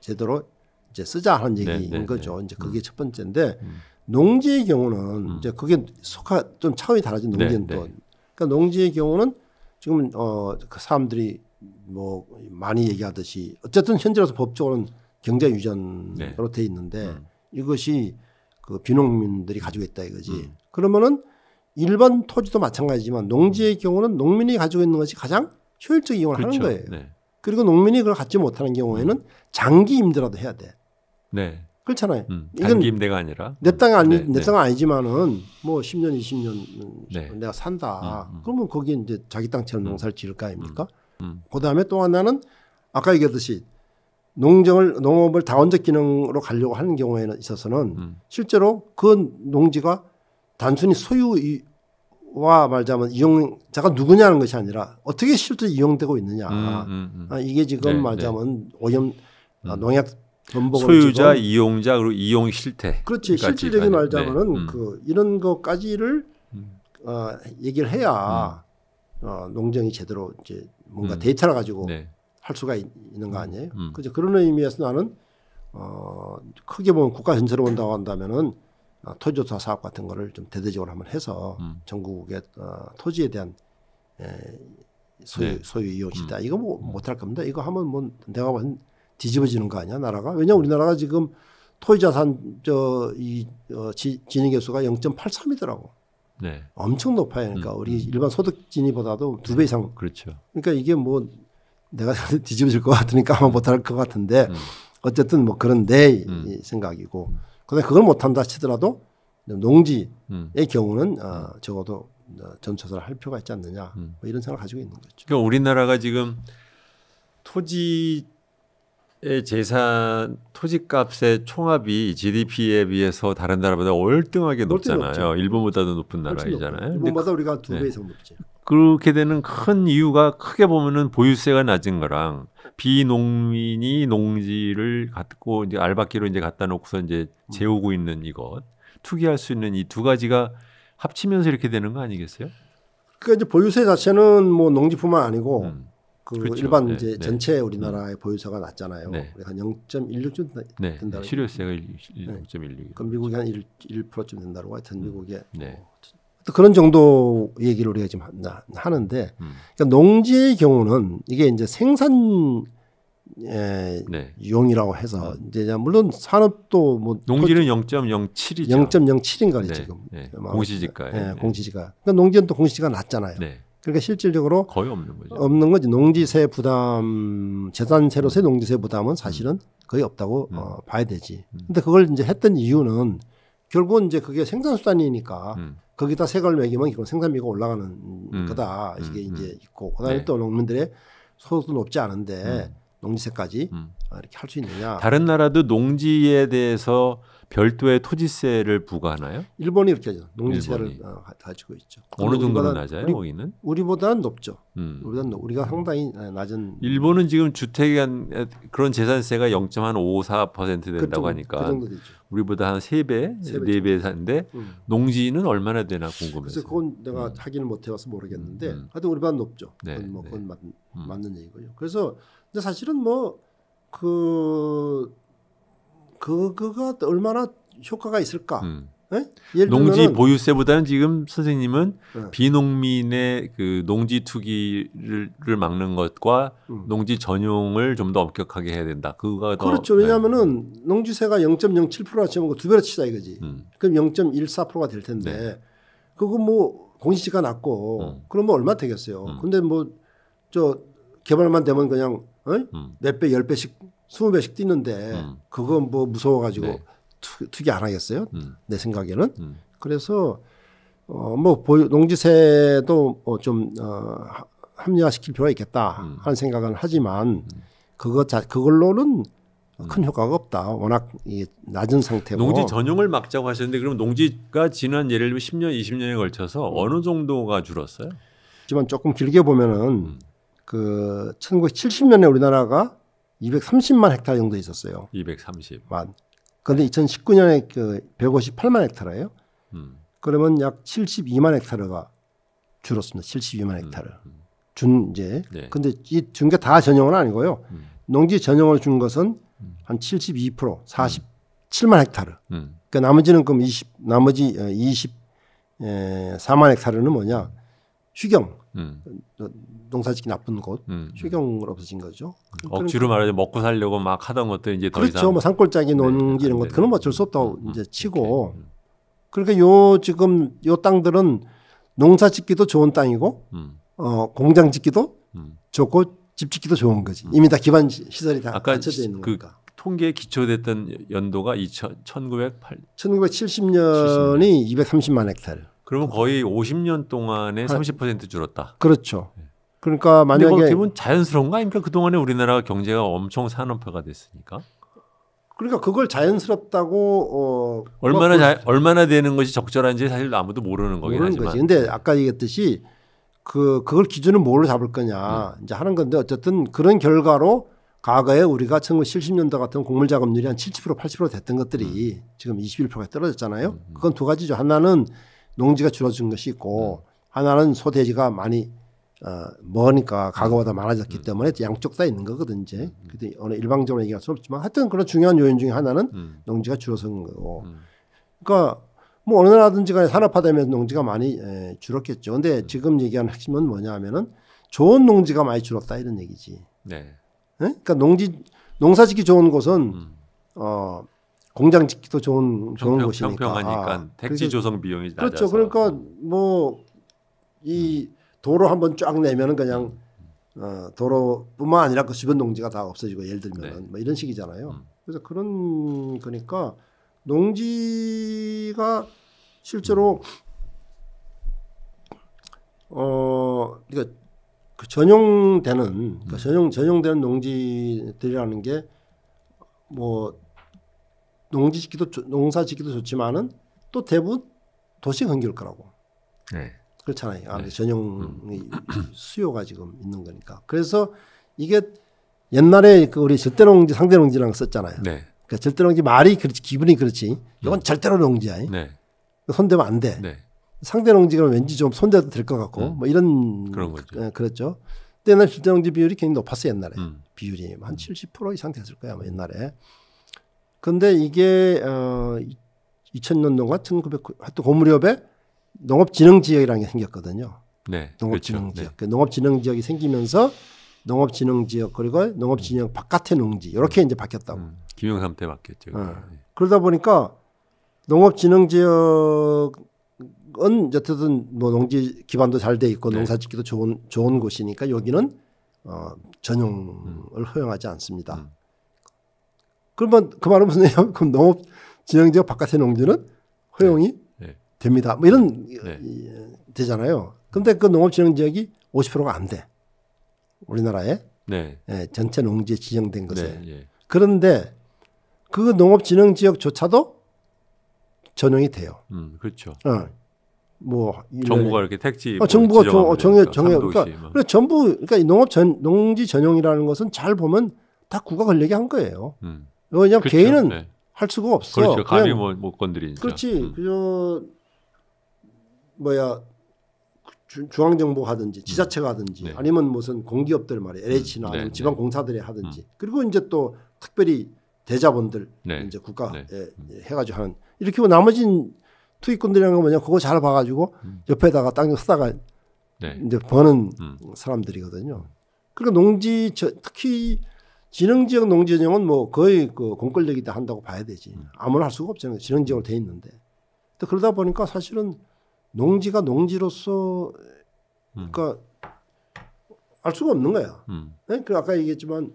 제대로 이제 쓰자 하는 얘기인 거죠. 이제 그게 첫 번째인데 농지의 경우는 이제 그게 좀 차원이 달라진 농지는 또 그러니까 농지의 경우는 지금 그 사람들이 뭐 많이 얘기하듯이 어쨌든 현재로서 법적으로는 경제 유전으로 돼 있는데 이것이 그 비농민들이 가지고 있다 이거지. 그러면은 일반 토지도 마찬가지지만 농지의 경우는 농민이 가지고 있는 것이 가장 효율적 이용을 그렇죠. 하는 거예요. 그리고 농민이 그걸 갖지 못하는 경우에는 장기 임대라도 해야 돼. 네. 그렇잖아요. 단기 임대가 아니라 내 땅은 내 땅은 아니지만은 뭐 10년, 20년 내가 산다. 그러면 거기에 이제 자기 땅처럼 농사를 지을 거 아닙니까? 그다음에 또 하나는 아까 얘기했듯이 농업을 다원적 기능으로 가려고 하는 경우에는 있어서는 실제로 그 농지가 단순히 소유와 말하자면 이용자가 누구냐는 것이 아니라 어떻게 실제 이용되고 있느냐. 이게 지금 말하자면 오염 농약 소유자, 이용자 그리고 이용 실태. 그렇지. 실질적인 말하자면은 이런 것까지를 얘기를 해야 농정이 제대로 이제 뭔가 데이터를 가지고 할 수가 있는 거 아니에요. 그죠. 그런 의미에서 나는 크게 보면 국가 전체로 본다고 한다면은 토지조사 사업 같은 거를 좀 대대적으로 한번 해서 전국의 토지에 대한 소유 이용 실태 이거 뭐 못할 겁니다. 이거 하면 뭐 내가 보면 뒤집어지는 거 아니야 나라가? 왜냐하면 우리나라가 지금 토지자산 진입 개수가 0.83이더라고. 네. 엄청 높아요. 그러니까 우리 일반 소득 진입보다도 2배 이상. 그렇죠. 그러니까 이게 뭐 내가 뒤집어질 것 같으니까 아마 못할 것 같은데 어쨌든 뭐 그런 내 생각이고. 그다음에 그걸 못한다 치더라도 농지의 경우는 적어도 전초사를 할 필요가 있지 않느냐 뭐 이런 생각을 가지고 있는 거죠. 그러니까 우리나라가 지금 토지 재산 토지값의 총합이 GDP에 비해서 다른 나라보다 월등하게 높잖아요. 일본보다도 높은 나라이잖아요. 일본보다 우리가 2배 이상 높지. 그렇게 되는 큰 이유가 크게 보면은 보유세가 낮은 거랑 비농민이 농지를 갖고 이제 알박기로 이제 갖다 놓고서 이제 재우고 있는 이것 투기할 수 있는 이 두 가지가 합치면서 이렇게 되는 거 아니겠어요? 그러니까 이제 보유세 자체는 뭐 농지뿐만 아니고 그 그렇죠. 일반 네, 이제 네. 전체 우리나라의 보유세가 낮잖아요. 네. 한 0.16좀 네, 된다. 실효세가 0.16. 그럼 미국이 한 1%쯤 된다고 하여튼 미국에 네. 그런 정도 얘기를 우리가 지금 하는데 그러니까 농지의 경우는 이게 이제 생산 네. 용이라고 해서 이제 물론 산업도 뭐 농지는 0.07이죠. 0.07인가 네. 지금 네. 공시지가에. 네. 공시지가. 그러니까 농지는 또 공시지가 낮잖아요. 네. 그러니까 실질적으로 거의 없는 거죠. 없는 거지. 농지세 부담, 재산세로서의 농지세 부담은 사실은 거의 없다고 봐야 되지. 근데 그걸 이제 했던 이유는 결국은 이제 그게 생산수단이니까 거기다 세금을 매기면 이건 생산비가 올라가는 거다. 이게 이제 있고. 그다음에 네. 또 농민들의 소득도 높지 않은데 농지세까지 이렇게 할 수 있느냐. 다른 나라도 농지에 대해서 별도의 토지세를 부과하나요? 일본이 이렇게 하죠. 농지세를 일본이. 가지고 있죠. 어느 정도로 우리보다는- 낮아요? 거기는? 우리보다는 높죠. 우리가 상당히 낮은. 일본은 지금 주택에 한 그런 재산세가 0.54% 된다고 하니까 그 정도 되죠. 우리보다 한 3배, 세 배 4배 산데 농지는 얼마나 되나 그래서 궁금해서. 그건 내가 확인을 못 해봐서 모르겠는데 하여튼 우리보다 높죠. 네, 그건 뭐 네. 그건 맞는 얘기고요. 그래서 근데 사실은 뭐 그거가 얼마나 효과가 있을까? 예? 예를 농지 들면은 보유세보다는 지금 선생님은 네. 비농민의 그 농지 투기를 막는 것과 농지 전용을 좀 더 엄격하게 해야 된다. 그거가 더 그렇죠. 왜냐하면은 농지세가 0.07%라 치면 두 배로 치자 이거지. 그럼 0.14%가 될 텐데 네. 그거 뭐 공시지가 낮고 그러면 얼마 되겠어요. 근데 뭐 저 개발만 되면 그냥 몇 배, 10배씩, 20배씩 뛰는데 그거 뭐 무서워가지고 네. 투기 안 하겠어요? 내 생각에는. 음. 그래서 뭐 농지세도 좀 합리화시킬 필요가 있겠다 하는 생각은 하지만 그걸로는 큰 효과가 없다. 워낙 이게 낮은 상태고. 농지 전용을 막자고 하셨는데 그럼 농지가 지난 예를 들면 10년, 20년에 걸쳐서 어느 정도가 줄었어요? 하지만 조금 길게 보면은 그 1970년에 우리나라가 230만 헥타르 정도 있었어요. 230. 그런데 2019년에 그 158만 헥타르예요. 그러면 약 72만 헥타르가 줄었습니다. 72만 헥타르. 이제. 네. 근데 이 준 게 다 전용은 아니고요. 농지 전용을 준 것은 한 72%, 47만 헥타르. 그러니까 나머지는 그럼 나머지 24만 헥타르는 뭐냐? 휴경. 농사짓기 나쁜 곳, 휴경을 없어진 거죠. 억지로 말하자면 먹고 살려고 막 하던 것들 이제 더 그렇죠. 이상 뭐 산골짜기 농지 이런 것 그런 거 어쩔 수 없다고 이제 치고. 그러니까 지금 요 땅들은 농사짓기도 좋은 땅이고, 공장 짓기도 좋고 집 짓기도 좋은 거지. 이미 다 기반 시설이 다 아까 갖춰져 있는 그 거니까. 통계에 기초됐던 연도가 1908. 1970년이 230만 헥타르. 그러면 거의 50년 동안에 30% 줄었다. 그렇죠. 그러니까 근데 만약에 기본 자연스러운 거 아닙니까? 그동안에 우리나라 경제가 엄청 산업화가 됐으니까. 그러니까 그걸 자연스럽다고 얼마나 되는 것이 적절한지 사실 아무도 모르는 거긴 모르는 하지만. 거지. 근데 아까 얘기했듯이 그걸 기준을 뭘로 잡을 거냐 이제 하는 건데 어쨌든 그런 결과로 과거에 우리가 1970년도 같은 곡물 작업률이 한 70% 80% 됐던 것들이 지금 21%가 떨어졌잖아요. 그건 두 가지죠. 하나는 농지가 줄어든 것이 있고 하나는 소돼지가 많이 머니까 과거보다 많아졌기 때문에 양쪽 다 있는 거거든 이제. 근데 어느 일방적으로 얘기할 수는 없지만 하여튼 그런 중요한 요인 중에 하나는 농지가 줄어든 거고. 그러니까 뭐 어느 나라든지 간에 산업화되면서 농지가 많이 줄었겠죠. 근데 지금 얘기하는 핵심은 뭐냐 하면은 좋은 농지가 많이 줄었다 이런 얘기지. 네. 그러니까 농사짓기 좋은 곳은 공장 짓기도 좋은 곳이니까. 평평하니까 택지 조성 비용이 낮아서. 그렇죠. 그러니까 뭐 이 도로 한번 쫙 내면은 그냥 도로뿐만 아니라 그 주변 농지가 다 없어지고 예를 들면은 뭐 이런 식이잖아요. 그래서 그런 거니까 농지가 실제로 그러니까 그 전용되는 그러니까 전용되는 농지들이라는 게 뭐 농사 짓기도 좋지만은 또 대부분 도시 근교일 거라고. 네. 그렇잖아요. 네. 전용 수요가 지금 있는 거니까. 그래서 이게 옛날에 그 우리 절대농지 상대농지라는 거 썼잖아요. 네. 그러니까 절대농지 말이 그렇지 기분이 그렇지. 이건 절대로 농지야. 네. 손대면 안 돼. 네. 상대농지가 왠지 좀 손대도 될 것 같고 뭐 이런 그런 거죠. 그렇죠. 근데 옛날 절대농지 비율이 굉장히 높았어요. 옛날에 비율이 한 70% 이상 됐을 거야. 뭐 옛날에. 근데 이게 2000년도인가 1900 하여튼 그 무렵에 농업진흥지역이라는 게 생겼거든요. 네. 농업진흥지역. 그렇죠. 그 농업진흥지역이 생기면서 농업진흥지역 그리고 농업진흥 바깥의 농지 이렇게 이제 바뀌었다고. 김영삼 때 바뀌었죠. 그러다 보니까 농업진흥지역은 어쨌든 뭐 농지 기반도 잘 돼 있고 네. 농사짓기도 좋은 곳이니까 여기는 전용을 허용하지 않습니다. 그러면 그 말은 무슨 얘기냐면 그럼 농업진흥지역 바깥의 농지는 허용이 네. 됩니다. 뭐 이런 네. 되잖아요. 그런데 그 농업진흥지역이 50%가 안 돼. 우리나라에 네. 전체 농지에 지정된 것에. 네. 예. 그런데 그 농업진흥지역조차도 전용이 돼요. 그렇죠. 뭐 정부가 이렇게 택지 정부가 정해 그러니까 그러니까 전부 그러니까 이 농지 전용이라는 것은 잘 보면 다 국가 권력이 한 거예요. 왜냐하면 그렇죠. 개인은 네. 할 수가 없어. 그렇죠. 감히 못 건드리니까. 그렇지. 그저 뭐야 중앙정부가 하든지 지자체가 하든지 네. 아니면 무슨 공기업들 말이야 LH나 네. 아니면 지방공사들이 하든지 그리고 이제 또 특별히 대자본들 네. 이제 국가 네. 해가지고 하는 이렇게 하고 나머진 투기꾼들이라는 건 뭐냐 그거 잘 봐가지고 옆에다가 땅 쓰다가 네. 이제 버는 사람들이거든요. 그러니까 농지 특히 진흥지역 농지전용은 뭐 거의 그 공권력이다 한다고 봐야 되지. 아무나 할 수가 없잖아요. 진흥지역으로 돼 있는데. 그러다 보니까 사실은 농지가 농지로서 그러니까 알 수가 없는 거야. 네? 그 아까 얘기했지만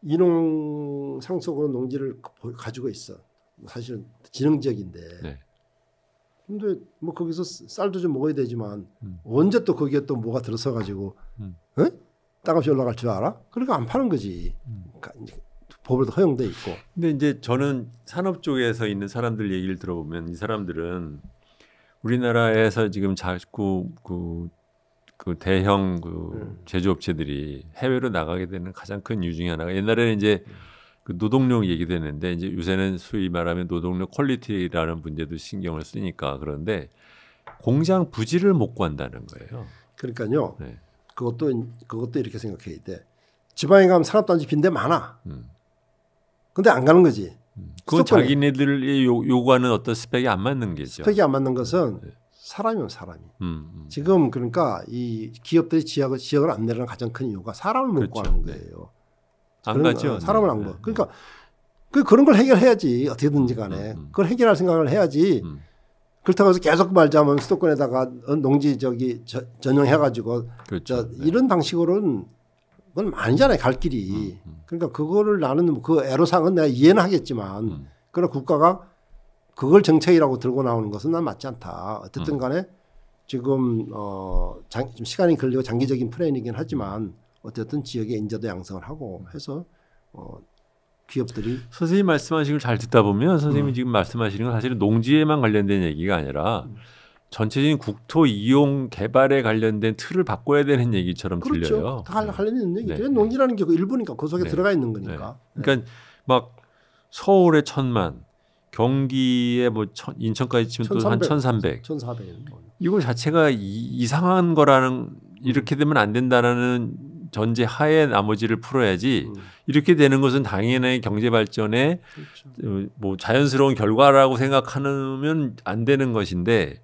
인농 상속으로 농지를 가지고 있어. 사실은 진흥지역인데. 네. 근데 뭐 거기서 쌀도 좀 먹어야 되지만 언제 또 거기에 또 뭐가 들어서 가지고 땅값이 올라갈 줄 알아? 그러니까 안 파는 거지. 법에도 허용돼 있고. 근데 이제 저는 산업 쪽에서 있는 사람들 얘기를 들어보면 이 사람들은 우리나라에서 지금 자꾸 그 대형 제조업체들이 해외로 나가게 되는 가장 큰 이유 중에 하나가 옛날에는 이제 그 노동력 얘기도 했는데 이제 요새는 소위 말하면 노동력 퀄리티라는 문제도 신경을 쓰니까 그런데 공장 부지를 못 구한다는 거예요. 그러니까요. 네. 그것도 이렇게 생각해야 돼. 지방에 가면 산업단지 빈대 많아. 근데 안 가는 거지. 그건 자기네들이 요구하는 어떤 스펙이 안 맞는 게죠. 스펙이 안 맞는 것은 사람이면 사람이. 지금 그러니까 이 기업들이 지역을 안 내려는 가장 큰 이유가 사람을 못 구하는 거예요. 안 가죠. 사람을 안 구하. 그러니까 그런 걸 해결해야지 어떻게든지 간에. 그걸 해결할 생각을 해야지. 그렇다고 해서 계속 말자면 수도권에다가 농지 전용해가지고 그렇죠. 이런 방식으로는 그건 아니잖아요. 갈 길이. 그러니까 그거를 나는 그 애로사항은 내가 이해는 하겠지만 그러나 국가가 그걸 정책이라고 들고 나오는 것은 난 맞지 않다. 어쨌든 간에 지금 좀 시간이 걸리고 장기적인 플랜이긴 하지만 어쨌든 지역의 인재도 양성을 하고 해서 기업들이 선생님 말씀하신 걸 잘 듣다 보면 선생님이 지금 말씀하시는 건 사실은 농지에만 관련된 얘기가 아니라 전체적인 국토 이용 개발에 관련된 틀을 바꿔야 되는 얘기처럼 그렇죠. 들려요. 다 관련 있는 얘기죠. 네. 농지라는 게 그 일부니까 그 속에 네. 들어가 있는 거니까. 네. 그러니까 막 서울에 1000만, 경기에 뭐 인천까지 치면 또 한 1300. 1400. 이거 자체가 이상한 거라는 이렇게 되면 안 된다라는 전제 하에 나머지를 풀어야지 이렇게 되는 것은 당연히 경제 발전에 그렇죠. 뭐 자연스러운 결과라고 생각하면 안 되는 것인데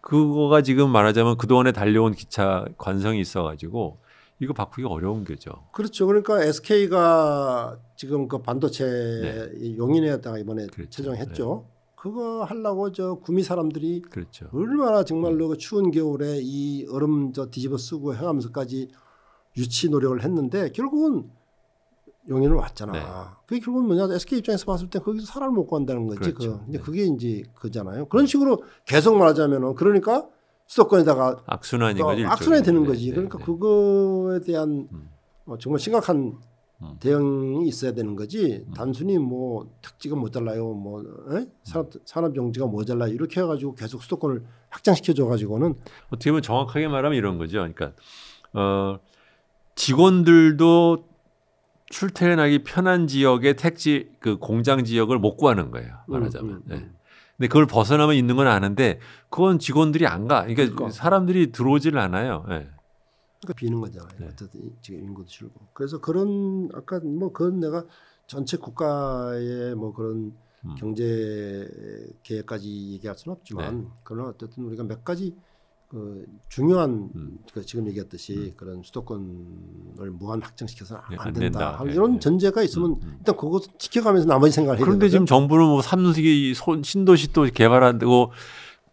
그거가 지금 말하자면 그동안에 달려온 기차 관성이 있어가지고 이거 바꾸기 어려운 거죠. 그렇죠. 그러니까 SK가 지금 그 반도체 네. 용인에다가 이번에 그렇죠. 채정했죠. 그거 하려고 저 구미 사람들이 그렇죠. 얼마나 정말로 그 추운 겨울에 이 얼음 뒤집어 쓰고 해가면서까지 유치 노력을 했는데 결국은 용인을 왔잖아. 네. 그게 결국은 뭐냐 SK 입장에서 봤을 때 거기서 사람을 못 구한다는 거지. 그렇죠. 네. 그게 이제 그잖아요. 그런 식으로 계속 말하자면은 그러니까 수도권에다가 악순환인 거지. 악순환이 되는 네, 거지. 네, 그러니까 네. 그거에 대한 정말 심각한 대응이 있어야 되는 거지. 단순히 뭐 택지가 모자라요, 뭐 산업 정지가 모자라요 이렇게 해가지고 계속 수도권을 확장시켜줘 가지고는 어떻게 보면 정확하게 말하면 이런 거죠. 그러니까 직원들도 출퇴근하기 편한 지역의 택지 그 공장 지역을 못 구하는 거예요. 말하자면. 네. 근데 그걸 벗어나면 있는 건 아는데 그건 직원들이 안 가. 그러니까 사람들이 들어오질 않아요. 네. 그러니까 비는 거잖아요. 네. 어쨌든 지금 인구도 줄고. 그래서 그런 아까 뭐 그건 내가 전체 국가의 뭐 그런 경제 계획까지 얘기할 수는 없지만 그러나 어쨌든 우리가 몇 가지 그 중요한 그 지금 얘기했듯이 그런 수도권을 무한 확장시켜서는 안 된다. 이런 전제가 있으면 일단 그거 지켜가면서 나머지 생각을 해야 그런데 지금 정부는 뭐 3기 신도시 또 개발한다고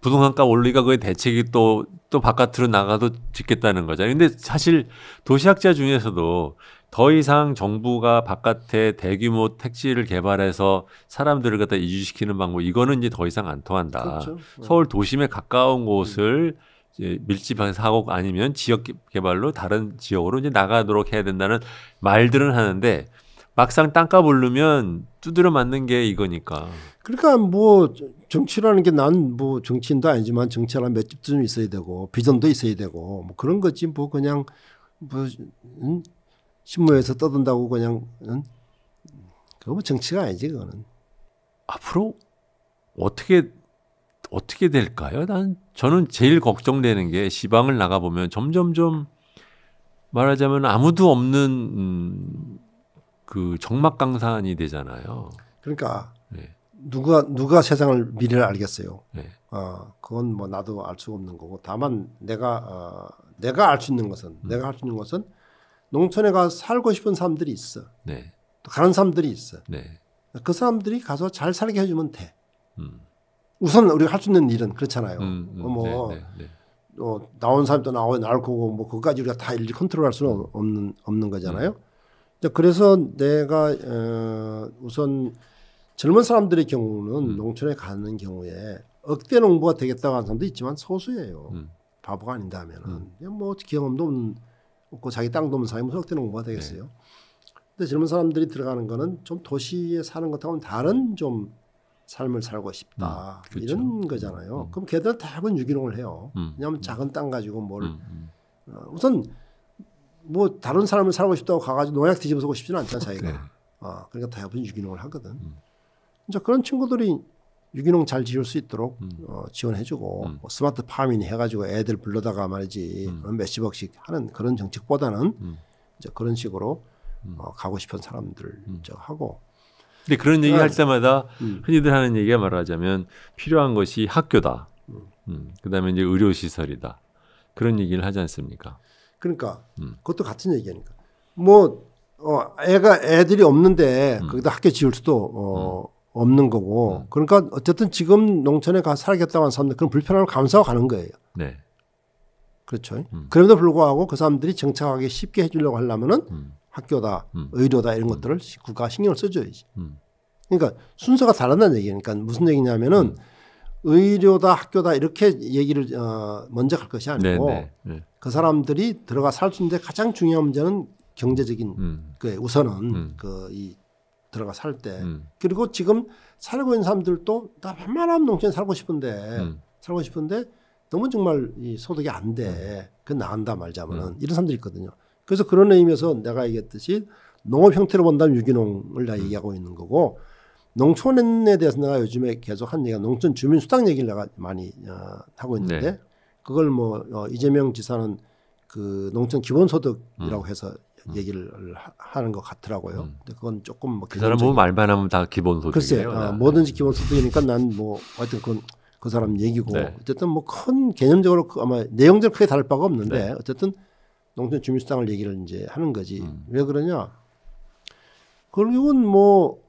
부동산가 올리가 그의 대책이 또 바깥으로 나가도 짓겠다는 거잖아요. 근데 사실 도시학자 중에서도 더 이상 정부가 바깥에 대규모 택지를 개발해서 사람들을 갖다 이주시키는 방법 이거는 이제 더 이상 안 통한다. 그렇죠. 서울 도심에 가까운 곳을 이제 밀집해서 하고 아니면 지역 개발로 다른 지역으로 이제 나가도록 해야 된다는 말들은 하는데 막상 땅값 오르면 두드려 맞는 게 이거니까. 그러니까 뭐 정치라는 게 난 뭐 정치인도 아니지만 정치라는 몇 집도 좀 있어야 되고 비전도 있어야 되고 뭐 그런 거지 뭐 그냥 뭐 신문에서 떠든다고 그냥 그거 뭐 정치가 아니지 그거는. 앞으로 어떻게 될까요? 저는 제일 걱정되는 게 시방을 나가 보면 점점점 말하자면 아무도 없는 그 적막강산이 되잖아요. 그러니까 누가 세상을 미래를 알겠어요. 그건 뭐 나도 알 수 없는 거고 다만 내가 알 수 있는 것은 농촌에 가서 살고 싶은 사람들이 있어. 또 가는 사람들이 있어. 그 사람들이 가서 잘 살게 해주면 돼. 우선 우리가 할 수 있는 일은 그렇잖아요. 나온 사람도 나올 거고 뭐 그것까지 우리가 다 일일이 컨트롤할 수는 없는 거잖아요. 그래서 내가 우선 젊은 사람들의 경우는 농촌에 가는 경우에 억대 농부가 되겠다고 하는 사람도 있지만 소수예요. 바보가 아닌다면은 뭐 경험도 없고 자기 땅도 없는 사람이 무슨 억대 농부가 되겠어요. 근데 젊은 사람들이 들어가는 거는 좀 도시에 사는 것하고는 다른 좀 삶을 살고 싶다 그렇죠. 이런 거잖아요. 그럼 걔들은 대부분 유기농을 해요. 왜냐하면 작은 땅 가지고 뭘 우선 뭐 다른 삶을 살고 싶다고 가가지고 농약 뒤집어 쓰고 싶지는 않잖아 자기가. 그러니까 대부분 유기농을 하거든. 이제 그런 친구들이 유기농 잘 지을 수 있도록 지원해주고 뭐 스마트 파밍 해가지고 애들 불러다가 말이지 몇십억씩 하는 그런 정책보다는 이제 그런 식으로 가고 싶은 사람들 하고. 근데 그런 얘기 할 때마다 흔히들 하는 얘기가 말하자면 필요한 것이 학교다. 그다음에 이제 의료시설이다. 그런 얘기를 하지 않습니까? 그러니까 그것도 같은 얘기니까. 뭐 애들이 없는데 거기다 학교 지을 수도 없는 거고. 그러니까 어쨌든 지금 농촌에 가서 살겠다고 하는 사람들 그런 불편함을 감수하고 가는 거예요. 그렇죠. 그럼에도 불구하고 그 사람들이 정착하기 쉽게 해주려고 하려면은 학교다, 의료다 이런 것들을 국가가 신경을 써줘야지. 그러니까 순서가 다르다는 얘기예요. 그러니까 무슨 얘기냐면은 의료다, 학교다 이렇게 얘기를 먼저 할 것이 아니고 그 사람들이 들어가 살 수 있는데 가장 중요한 문제는 경제적인 그 우선은 이 들어가 살 때 그리고 지금 살고 있는 사람들도 나 웬만하면 농촌에 살고 싶은데 너무 정말 이 소득이 안 돼. 그 나간다 말자면은 이런 사람들이 있거든요. 그래서 그런 의미에서 내가 얘기했듯이 농업 형태로 본다면 유기농을 다 얘기하고 있는 거고 농촌에 대해서 내가 요즘에 계속 한 얘기가 농촌 주민수당 얘기를 내가 많이 하고 있는데 그걸 뭐 이재명 지사는 그 농촌 기본소득이라고 해서 얘기를 하는 것 같더라고요. 근데 그건 조금 뭐 그 사람 뭐 말만 하면 다 기본소득이에요. 글쎄, 뭐든지 기본소득이니까 난 뭐 하여튼 그건 그 사람 얘기고 어쨌든 뭐 큰 개념적으로 아마 내용적으로 크게 다를 바가 없는데 어쨌든 농촌 주민수당을 얘기를 이제 하는 거지. 왜 그러냐? 결국은 뭐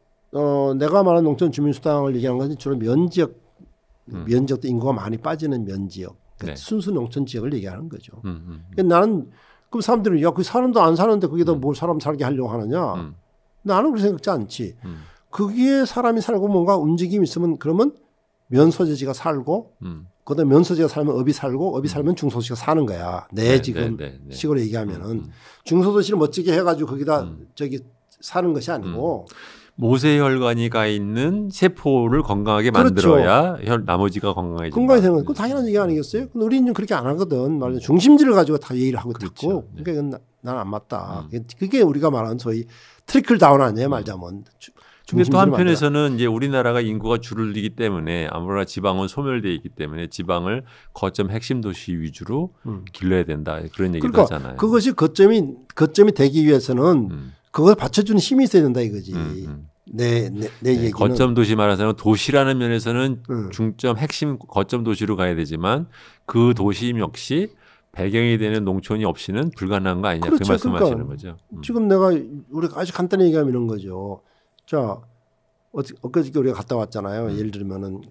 내가 말하는 농촌 주민수당을 얘기하는 것은 주로 면지역도 인구가 많이 빠지는 면지역, 그러니까 순수 농촌 지역을 얘기하는 거죠. 그러니까 나는 그럼 사람들이 야, 그 사람도 안 사는데 거기다 뭘 사람 살게 하려고 하느냐? 나는 그렇게 생각지 않지. 거기에 사람이 살고 뭔가 움직임이 있으면 그러면 면소재지가 살고 그다음에 면소재가 살면 업이 살고 업이 살면 중소도시가 사는 거야. 지금 식으로 얘기하면은 중소도시를 멋지게 해가지고 거기다 저기 사는 것이 아니고 모세혈관이 가 있는 세포를 건강하게 그렇죠. 만들어야 나머지가 건강해진다. 건강이 되는 건 그건 당연한 얘기 아니겠어요? 근데 우리는 그렇게 안 하거든. 말하자면 중심지를 가지고 다 얘기를 하고 그렇죠. 있고 그러니까 난 안 맞다. 그게 우리가 말하는 소위 트리클 다운 아니에요, 말자면. 근데 또 한편에서는 이제 우리나라가 인구가 줄어들기 때문에 아무래도 지방은 소멸되어 있기 때문에 지방을 거점 핵심 도시 위주로 길러야 된다. 그런 얘기도 그러니까 하잖아요. 그것이 거점이 되기 위해서는 그걸 받쳐주는 힘이 있어야 된다 이거지. 내 얘기는. 거점 도시 말하자면 도시라는 면에서는 중점 핵심 거점 도시로 가야 되지만 그 도시 역시 배경이 되는 농촌이 없이는 불가능한 거 아니냐. 그렇죠. 그 말씀하시는 그러니까 거죠. 지금 우리가 아주 간단히 얘기하면 이런 거죠. 자, 엊그저께 우리가 갔다 왔잖아요. 예를 들면은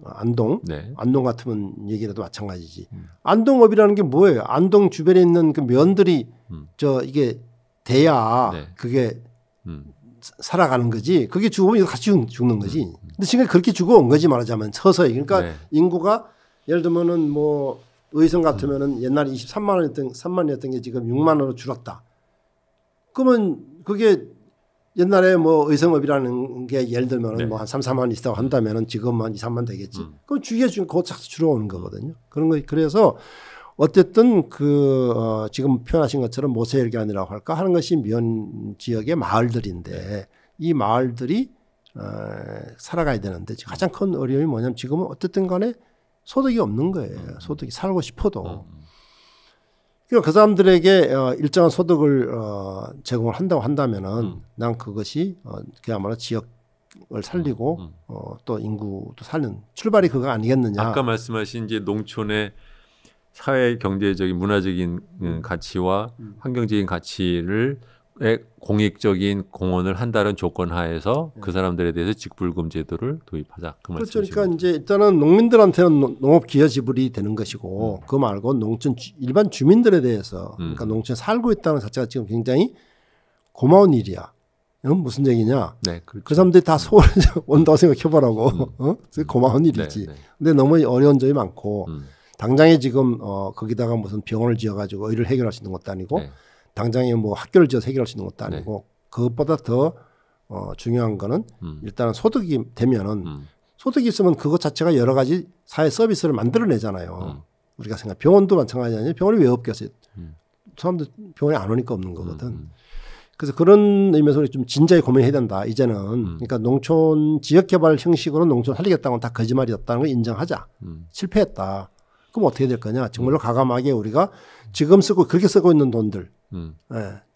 안동, 네. 안동 같으면 얘기라도 마찬가지지. 안동업이라는 게 뭐예요? 안동 주변에 있는 그 면들이 이게 돼야 네. 그게 살아가는 거지. 그게 죽으면 이거 같이 죽는 거지. 근데 지금 그렇게 죽어온 거지 말하자면 서서히. 그러니까 네. 인구가 예를 들면은 뭐 의성 같으면은 옛날에 3만이었던 게 지금 6만으로 줄었다. 그러면 그게 옛날에 뭐 의성업이라는 게 예를 들면은 네. 뭐 한 3, 4만 있다고 한다면은 지금 한 2, 3만 되겠지. 그럼 주위에 지금 그거 자꾸 줄어오는 거거든요. 그런 거 그래서 어쨌든 지금 표현하신 것처럼 모세혈관이라고 할까 하는 것이 면 지역의 마을들인데 이 마을들이 살아가야 되는데 가장 큰 어려움이 뭐냐면 지금은 어쨌든 간에 소득이 없는 거예요. 소득이 살고 싶어도. 그러니까 그 사람들에게 일정한 소득을 제공을 한다고 한다면은 난 그것이 그야말로 지역을 살리고 또 인구도 살는 출발이 그거 아니겠느냐. 아까 말씀하신 이제 농촌의 사회 경제적인 문화적인 가치와 환경적인 가치를 공익적인 공헌을 한다는 조건 하에서 그 사람들에 대해서 직불금 제도를 도입하자. 그 그렇죠. 말씀이시죠. 그러니까 이제 일단은 농민들한테는 농업 기여 지불이 되는 것이고 그 말고 농촌 일반 주민들에 대해서 그러니까 농촌에 살고 있다는 자체가 지금 굉장히 고마운 일이야. 이건 무슨 얘기냐? 네, 그렇죠. 그 사람들이 다 서울에 온다고 생각해보라고. 고마운 일이지. 네, 네. 근데 너무 어려운 점이 많고 당장에 지금 거기다가 무슨 병원을 지어가지고 의를 해결할 수 있는 것도 아니고 네. 당장에 뭐 학교를 지어서 해결할 수 있는 것도 아니고 그것보다 더 중요한 거는 일단은 소득이 되면은 소득이 있으면 그것 자체가 여러 가지 사회 서비스를 만들어내잖아요. 우리가 생각 병원도 마찬가지 아니에요. 병원이 왜 없겠어요? 사람들 병원에 안 오니까 없는 거거든. 그래서 그런 의미에서 우리 좀 진지하게 고민해야 된다. 이제는 그러니까 농촌 지역개발 형식으로 농촌 살리겠다는 건 다 거짓말이었다는 걸 인정하자. 실패했다. 그럼 어떻게 될 거냐? 정말로 과감하게 우리가 지금 그렇게 쓰고 있는 돈들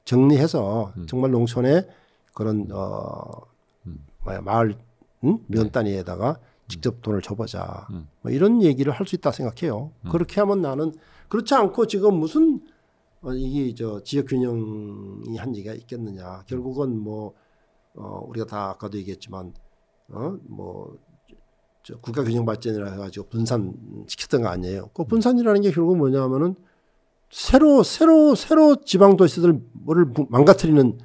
정리해서 정말 농촌에 그런 마을 면 단위에다가 직접 돈을 줘보자. 뭐 이런 얘기를 할 수 있다 생각해요. 그렇게 하면 나는 그렇지 않고 지금 무슨 이게 지역 균형이 한계가 있겠느냐. 결국은 뭐 우리가 다 아까도 얘기했지만 국가 균형 발전이라 해가지고 분산 시켰던 거 아니에요. 그 분산이라는 게 결국 뭐냐면은 새로 지방 도시들을 망가뜨리는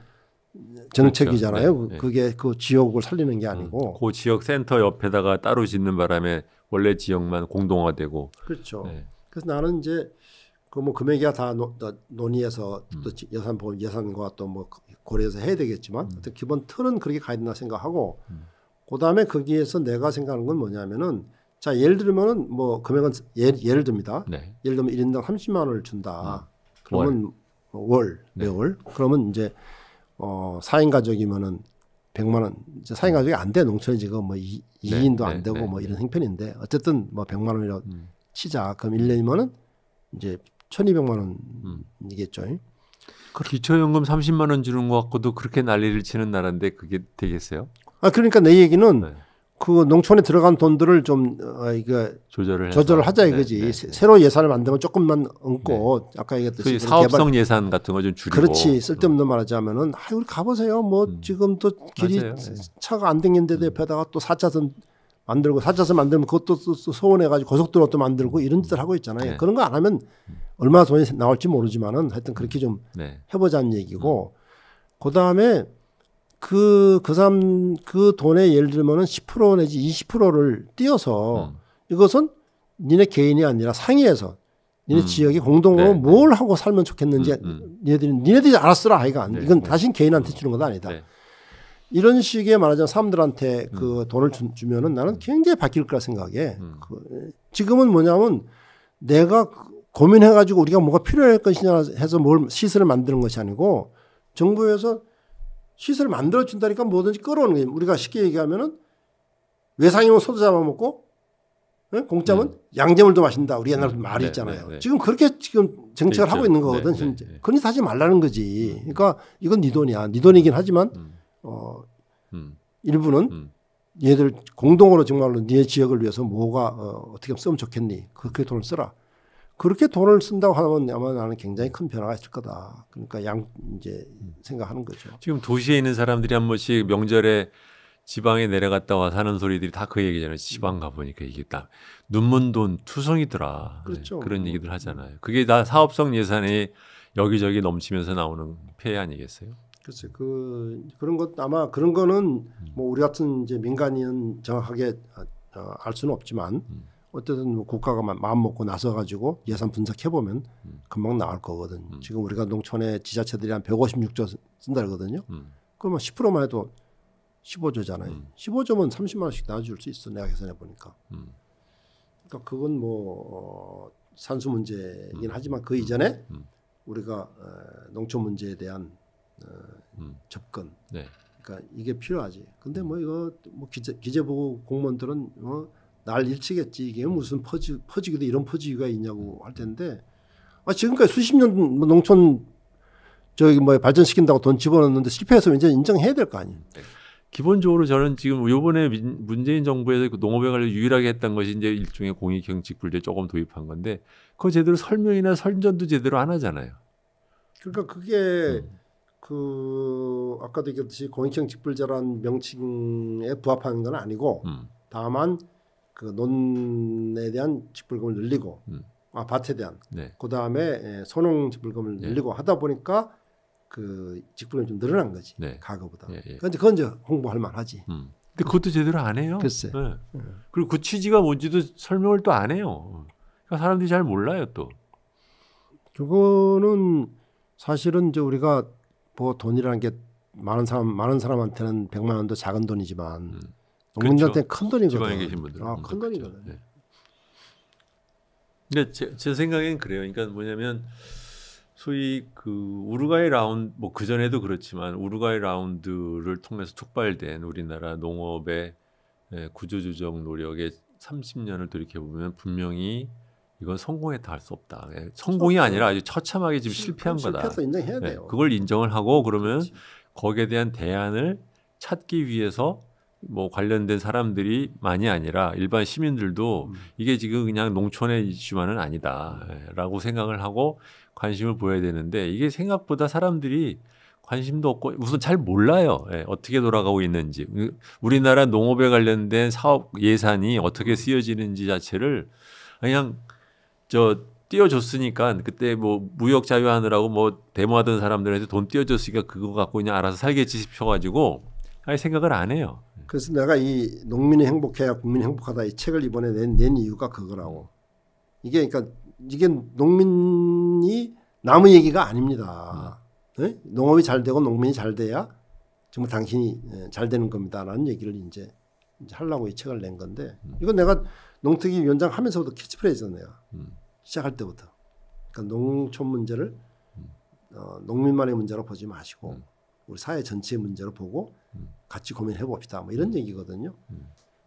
정책이잖아요. 그렇죠. 네. 그게 그 지역을 살리는 게 아니고. 그 지역 센터 옆에다가 따로 짓는 바람에 원래 지역만 공동화되고. 그렇죠. 네. 그래서 나는 이제 그 뭐 금액이야 다 논의해서 또 예산과 또 뭐 고려해서 해야 되겠지만 어떤 기본 틀은 그렇게 가야 된다 생각하고 그다음에 거기에서 내가 생각하는 건 뭐냐면은 자 예를 들면은 뭐 금액은 예를 듭니다. 네. 예를 들면 1인당 30만 원을 준다. 그러면 매월. 그러면 이제 4인 가족이면은 100만 원. 이제 4인 가족이 안 돼. 농촌에 지금 뭐 2인도 안 되고 뭐 이런 형편인데 어쨌든 뭐 100만 원이라고 치자. 그럼 1년이면은 이제 1,200만 원이겠죠. 기초연금 30만 원 주는 것 갖고도 그렇게 난리를 치는 나라인데 그게 되겠어요? 그러니까 내 얘기는 그 농촌에 들어간 돈들을 좀 이거 조절을 하자 이거지. 새로 예산을 만들면 조금만 얹고 아까 얘기했듯이 사업성 예산 같은 거 좀 줄이고. 그렇지. 쓸데없는 말하자면은 우리 가보세요. 뭐 지금 또 길이 차가 안 댕긴데도 옆에다가 또 4차선 만들고 4차선 만들면 그것도 또 소원해가지고 고속도로도 만들고 이런 짓을 하고 있잖아요. 그런 거 안 하면 얼마나 돈이 나올지 모르지만은 하여튼 그렇게 좀 해보자는 얘기고 그 다음에 그 사람 그 돈에 예를 들면은 10% 내지 20%를 띄어서 이것은 니네 개인이 아니라 상위에서 니네 지역이 공동으로 네, 뭘 하고 살면 좋겠는지 니네들이 알았어라 아이가. 네, 이건 네. 다신 개인한테 주는 건 아니다. 네. 이런 식의 말하자면 사람들한테 그 돈을 주면은 나는 굉장히 바뀔 거라 생각해. 지금은 뭐냐면 내가 고민해가지고 우리가 뭐가 필요할 것이냐 해서 뭘 시설을 만드는 것이 아니고 정부에서 시설을 만들어준다니까 뭐든지 끌어오는 거예요. 우리가 쉽게 얘기하면은 외상이면 소주 잡아먹고 공짜면 양재물도 마신다. 우리 옛날 말이 네, 있잖아요. 네, 네. 지금 그렇게 지금 정책을 하고 있는 거거든. 네, 네, 네. 그러니 하지 말라는 거지. 그러니까 이건 네 돈이야. 네 돈이긴 하지만 일부는 얘들 공동으로 정말로 네 지역을 위해서 뭐가 어떻게 하면 쓰면 좋겠니? 그렇게 돈을 쓰라. 그렇게 돈을 쓴다고 하면 아마 나는 굉장히 큰 변화가 있을 거다. 그러니까 이제 생각하는 거죠. 지금 도시에 있는 사람들이 한 번씩 명절에 지방에 내려갔다 와서 하는 소리들이 다 그 얘기잖아요. 지방 가보니까 이게 딱 눈먼 돈 투성이더라. 그렇죠. 네, 그런 얘기들 하잖아요. 그게 다 사업성 예산이 여기저기 넘치면서 나오는 폐해 아니겠어요? 글쎄 그런 것 아마 그런 거는 뭐 우리 같은 이제 민간인은 정확하게 알 수는 없지만 어쨌든 뭐 국가가 마음 먹고 나서 가지고 예산 분석해 보면 금방 나올 거거든. 지금 우리가 농촌에 지자체들이 한 156조 쓴다 그러거든요. 그러면 10%만 해도 15조잖아요. 15조면 30만 원씩 나눠줄 수 있어. 내가 계산해 보니까. 그러니까 그건 뭐 산수 문제이긴 하지만 그 이전에 우리가 농촌 문제에 대한 접근. 네. 그러니까 이게 필요하지. 근데 뭐 이거 뭐 기재부 공무원들은 날 일치겠지. 이게 무슨 퍼지기도 이런 퍼지기가 있냐고 할 텐데 지금까지 수십 년 농촌 저기 뭐 발전시킨다고 돈 집어넣는데 실패해서 이제 인정해야 될 거 아니에요. 네. 기본적으로 저는 지금 이번에 문재인 정부에서 그 농업에 관련 유일하게 했던 것이 이제 일종의 공익경직불제 조금 도입한 건데 그거 제대로 설명이나 설전도 제대로 안 하잖아요. 그러니까 그게 그 아까도 얘기했듯이 공익경직불제라는 명칭에 부합하는 건 아니고 다만 그 논에 대한 직불금을 늘리고 밭에 대한 네. 그 다음에 소농 직불금을 늘리고 하다 보니까 그 직불금이 좀 늘어난 거지. 네. 과거보다. 예, 예. 그런데 그건 이제 홍보할 만하지. 근데 그것도 제대로 안 해요. 글쎄. 네. 그리고 그 취지가 뭔지도 설명을 또 안 해요. 그러니까 사람들이 잘 몰라요 또. 그거는 사실은 이제 우리가 뭐 돈이라는 게 많은 사람한테는 100만 원도 작은 돈이지만 농민들한테는 큰 돈이거든. 지방에 계신 분들은. 큰 돈이거든. 네. 근데 제 생각엔 그래요. 그러니까 뭐냐면 소위 그 우루과이 라운드 뭐 그 전에도 그렇지만 우루과이 라운드를 통해서 촉발된 우리나라 농업의 구조조정 노력의 30년을 돌이켜 보면 분명히 이건 성공했다 할 수 없다. 성공이 아니라 아주 처참하게 지금 실패한 거다. 실패해서 인정해야 돼요. 그걸 인정을 하고 그러면 거기에 대한 대안을 찾기 위해서 뭐 관련된 사람들이 많이 아니라 일반 시민들도 이게 지금 그냥 농촌의 이슈만은 아니다라고 생각을 하고 관심을 보여야 되는데 이게 생각보다 사람들이 관심도 없고 우선 잘 몰라요. 어떻게 돌아가고 있는지. 우리나라 농업에 관련된 사업 예산이 어떻게 쓰여지는지 자체를 그냥 띄워줬으니까 그때 뭐 무역 자유하느라고 뭐 데모하던 사람들한테 돈 띄워줬으니까 그거 갖고 그냥 알아서 살겠지 싶어가지고 아예 생각을 안 해요. 그래서 내가 이 농민이 행복해야 국민이 행복하다 이 책을 이번에 낸 이유가 그거라고. 이게 그러니까 이게 농민이 남의 얘기가 아닙니다. 네? 농업이 잘 되고 농민이 잘 돼야 정말 당신이 잘 되는 겁니다라는 얘기를 이제 하려고 이 책을 낸 건데 이건 내가 농특위 위원장 하면서부터 캐치프레이즈는 내가 시작할 때부터. 그러니까 농촌 문제를 농민만의 문제로 보지 마시고 우리 사회 전체의 문제로 보고 같이 고민해 봅시다. 뭐 이런 얘기거든요.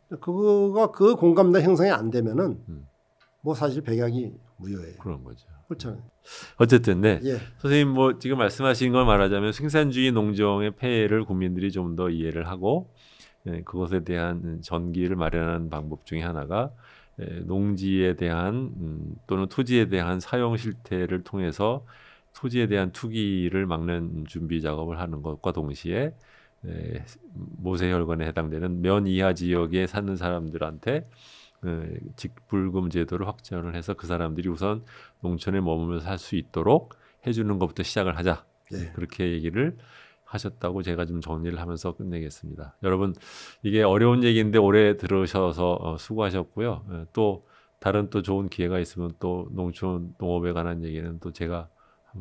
그거가 그 공감대 형성이 안 되면은 뭐 사실 백약이 무효예요. 그런 거죠. 그렇잖아요. 어쨌든 네. 예. 선생님 뭐 지금 말씀하신 걸 말하자면 생산주의 농정의 폐해를 국민들이 좀 더 이해를 하고 그것에 대한 전기를 마련하는 방법 중에 하나가 농지에 대한 또는 토지에 대한 사용 실태를 통해서 토지에 대한 투기를 막는 준비 작업을 하는 것과 동시에 모세혈관에 해당되는 면 이하 지역에 사는 사람들한테 직불금 제도를 확정을 해서 그 사람들이 우선 농촌에 머물면서 살 수 있도록 해주는 것부터 시작을 하자. 네. 그렇게 얘기를 하셨다고 제가 좀 정리를 하면서 끝내겠습니다. 여러분 이게 어려운 얘기인데 오래 들으셔서 수고하셨고요. 또 다른 또 좋은 기회가 있으면 또 농촌 농업에 관한 얘기는 또 제가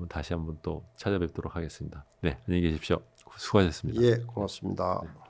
다시 한번 또 찾아뵙도록 하겠습니다. 네, 안녕히 계십시오. 수고하셨습니다. 예, 고맙습니다. 네.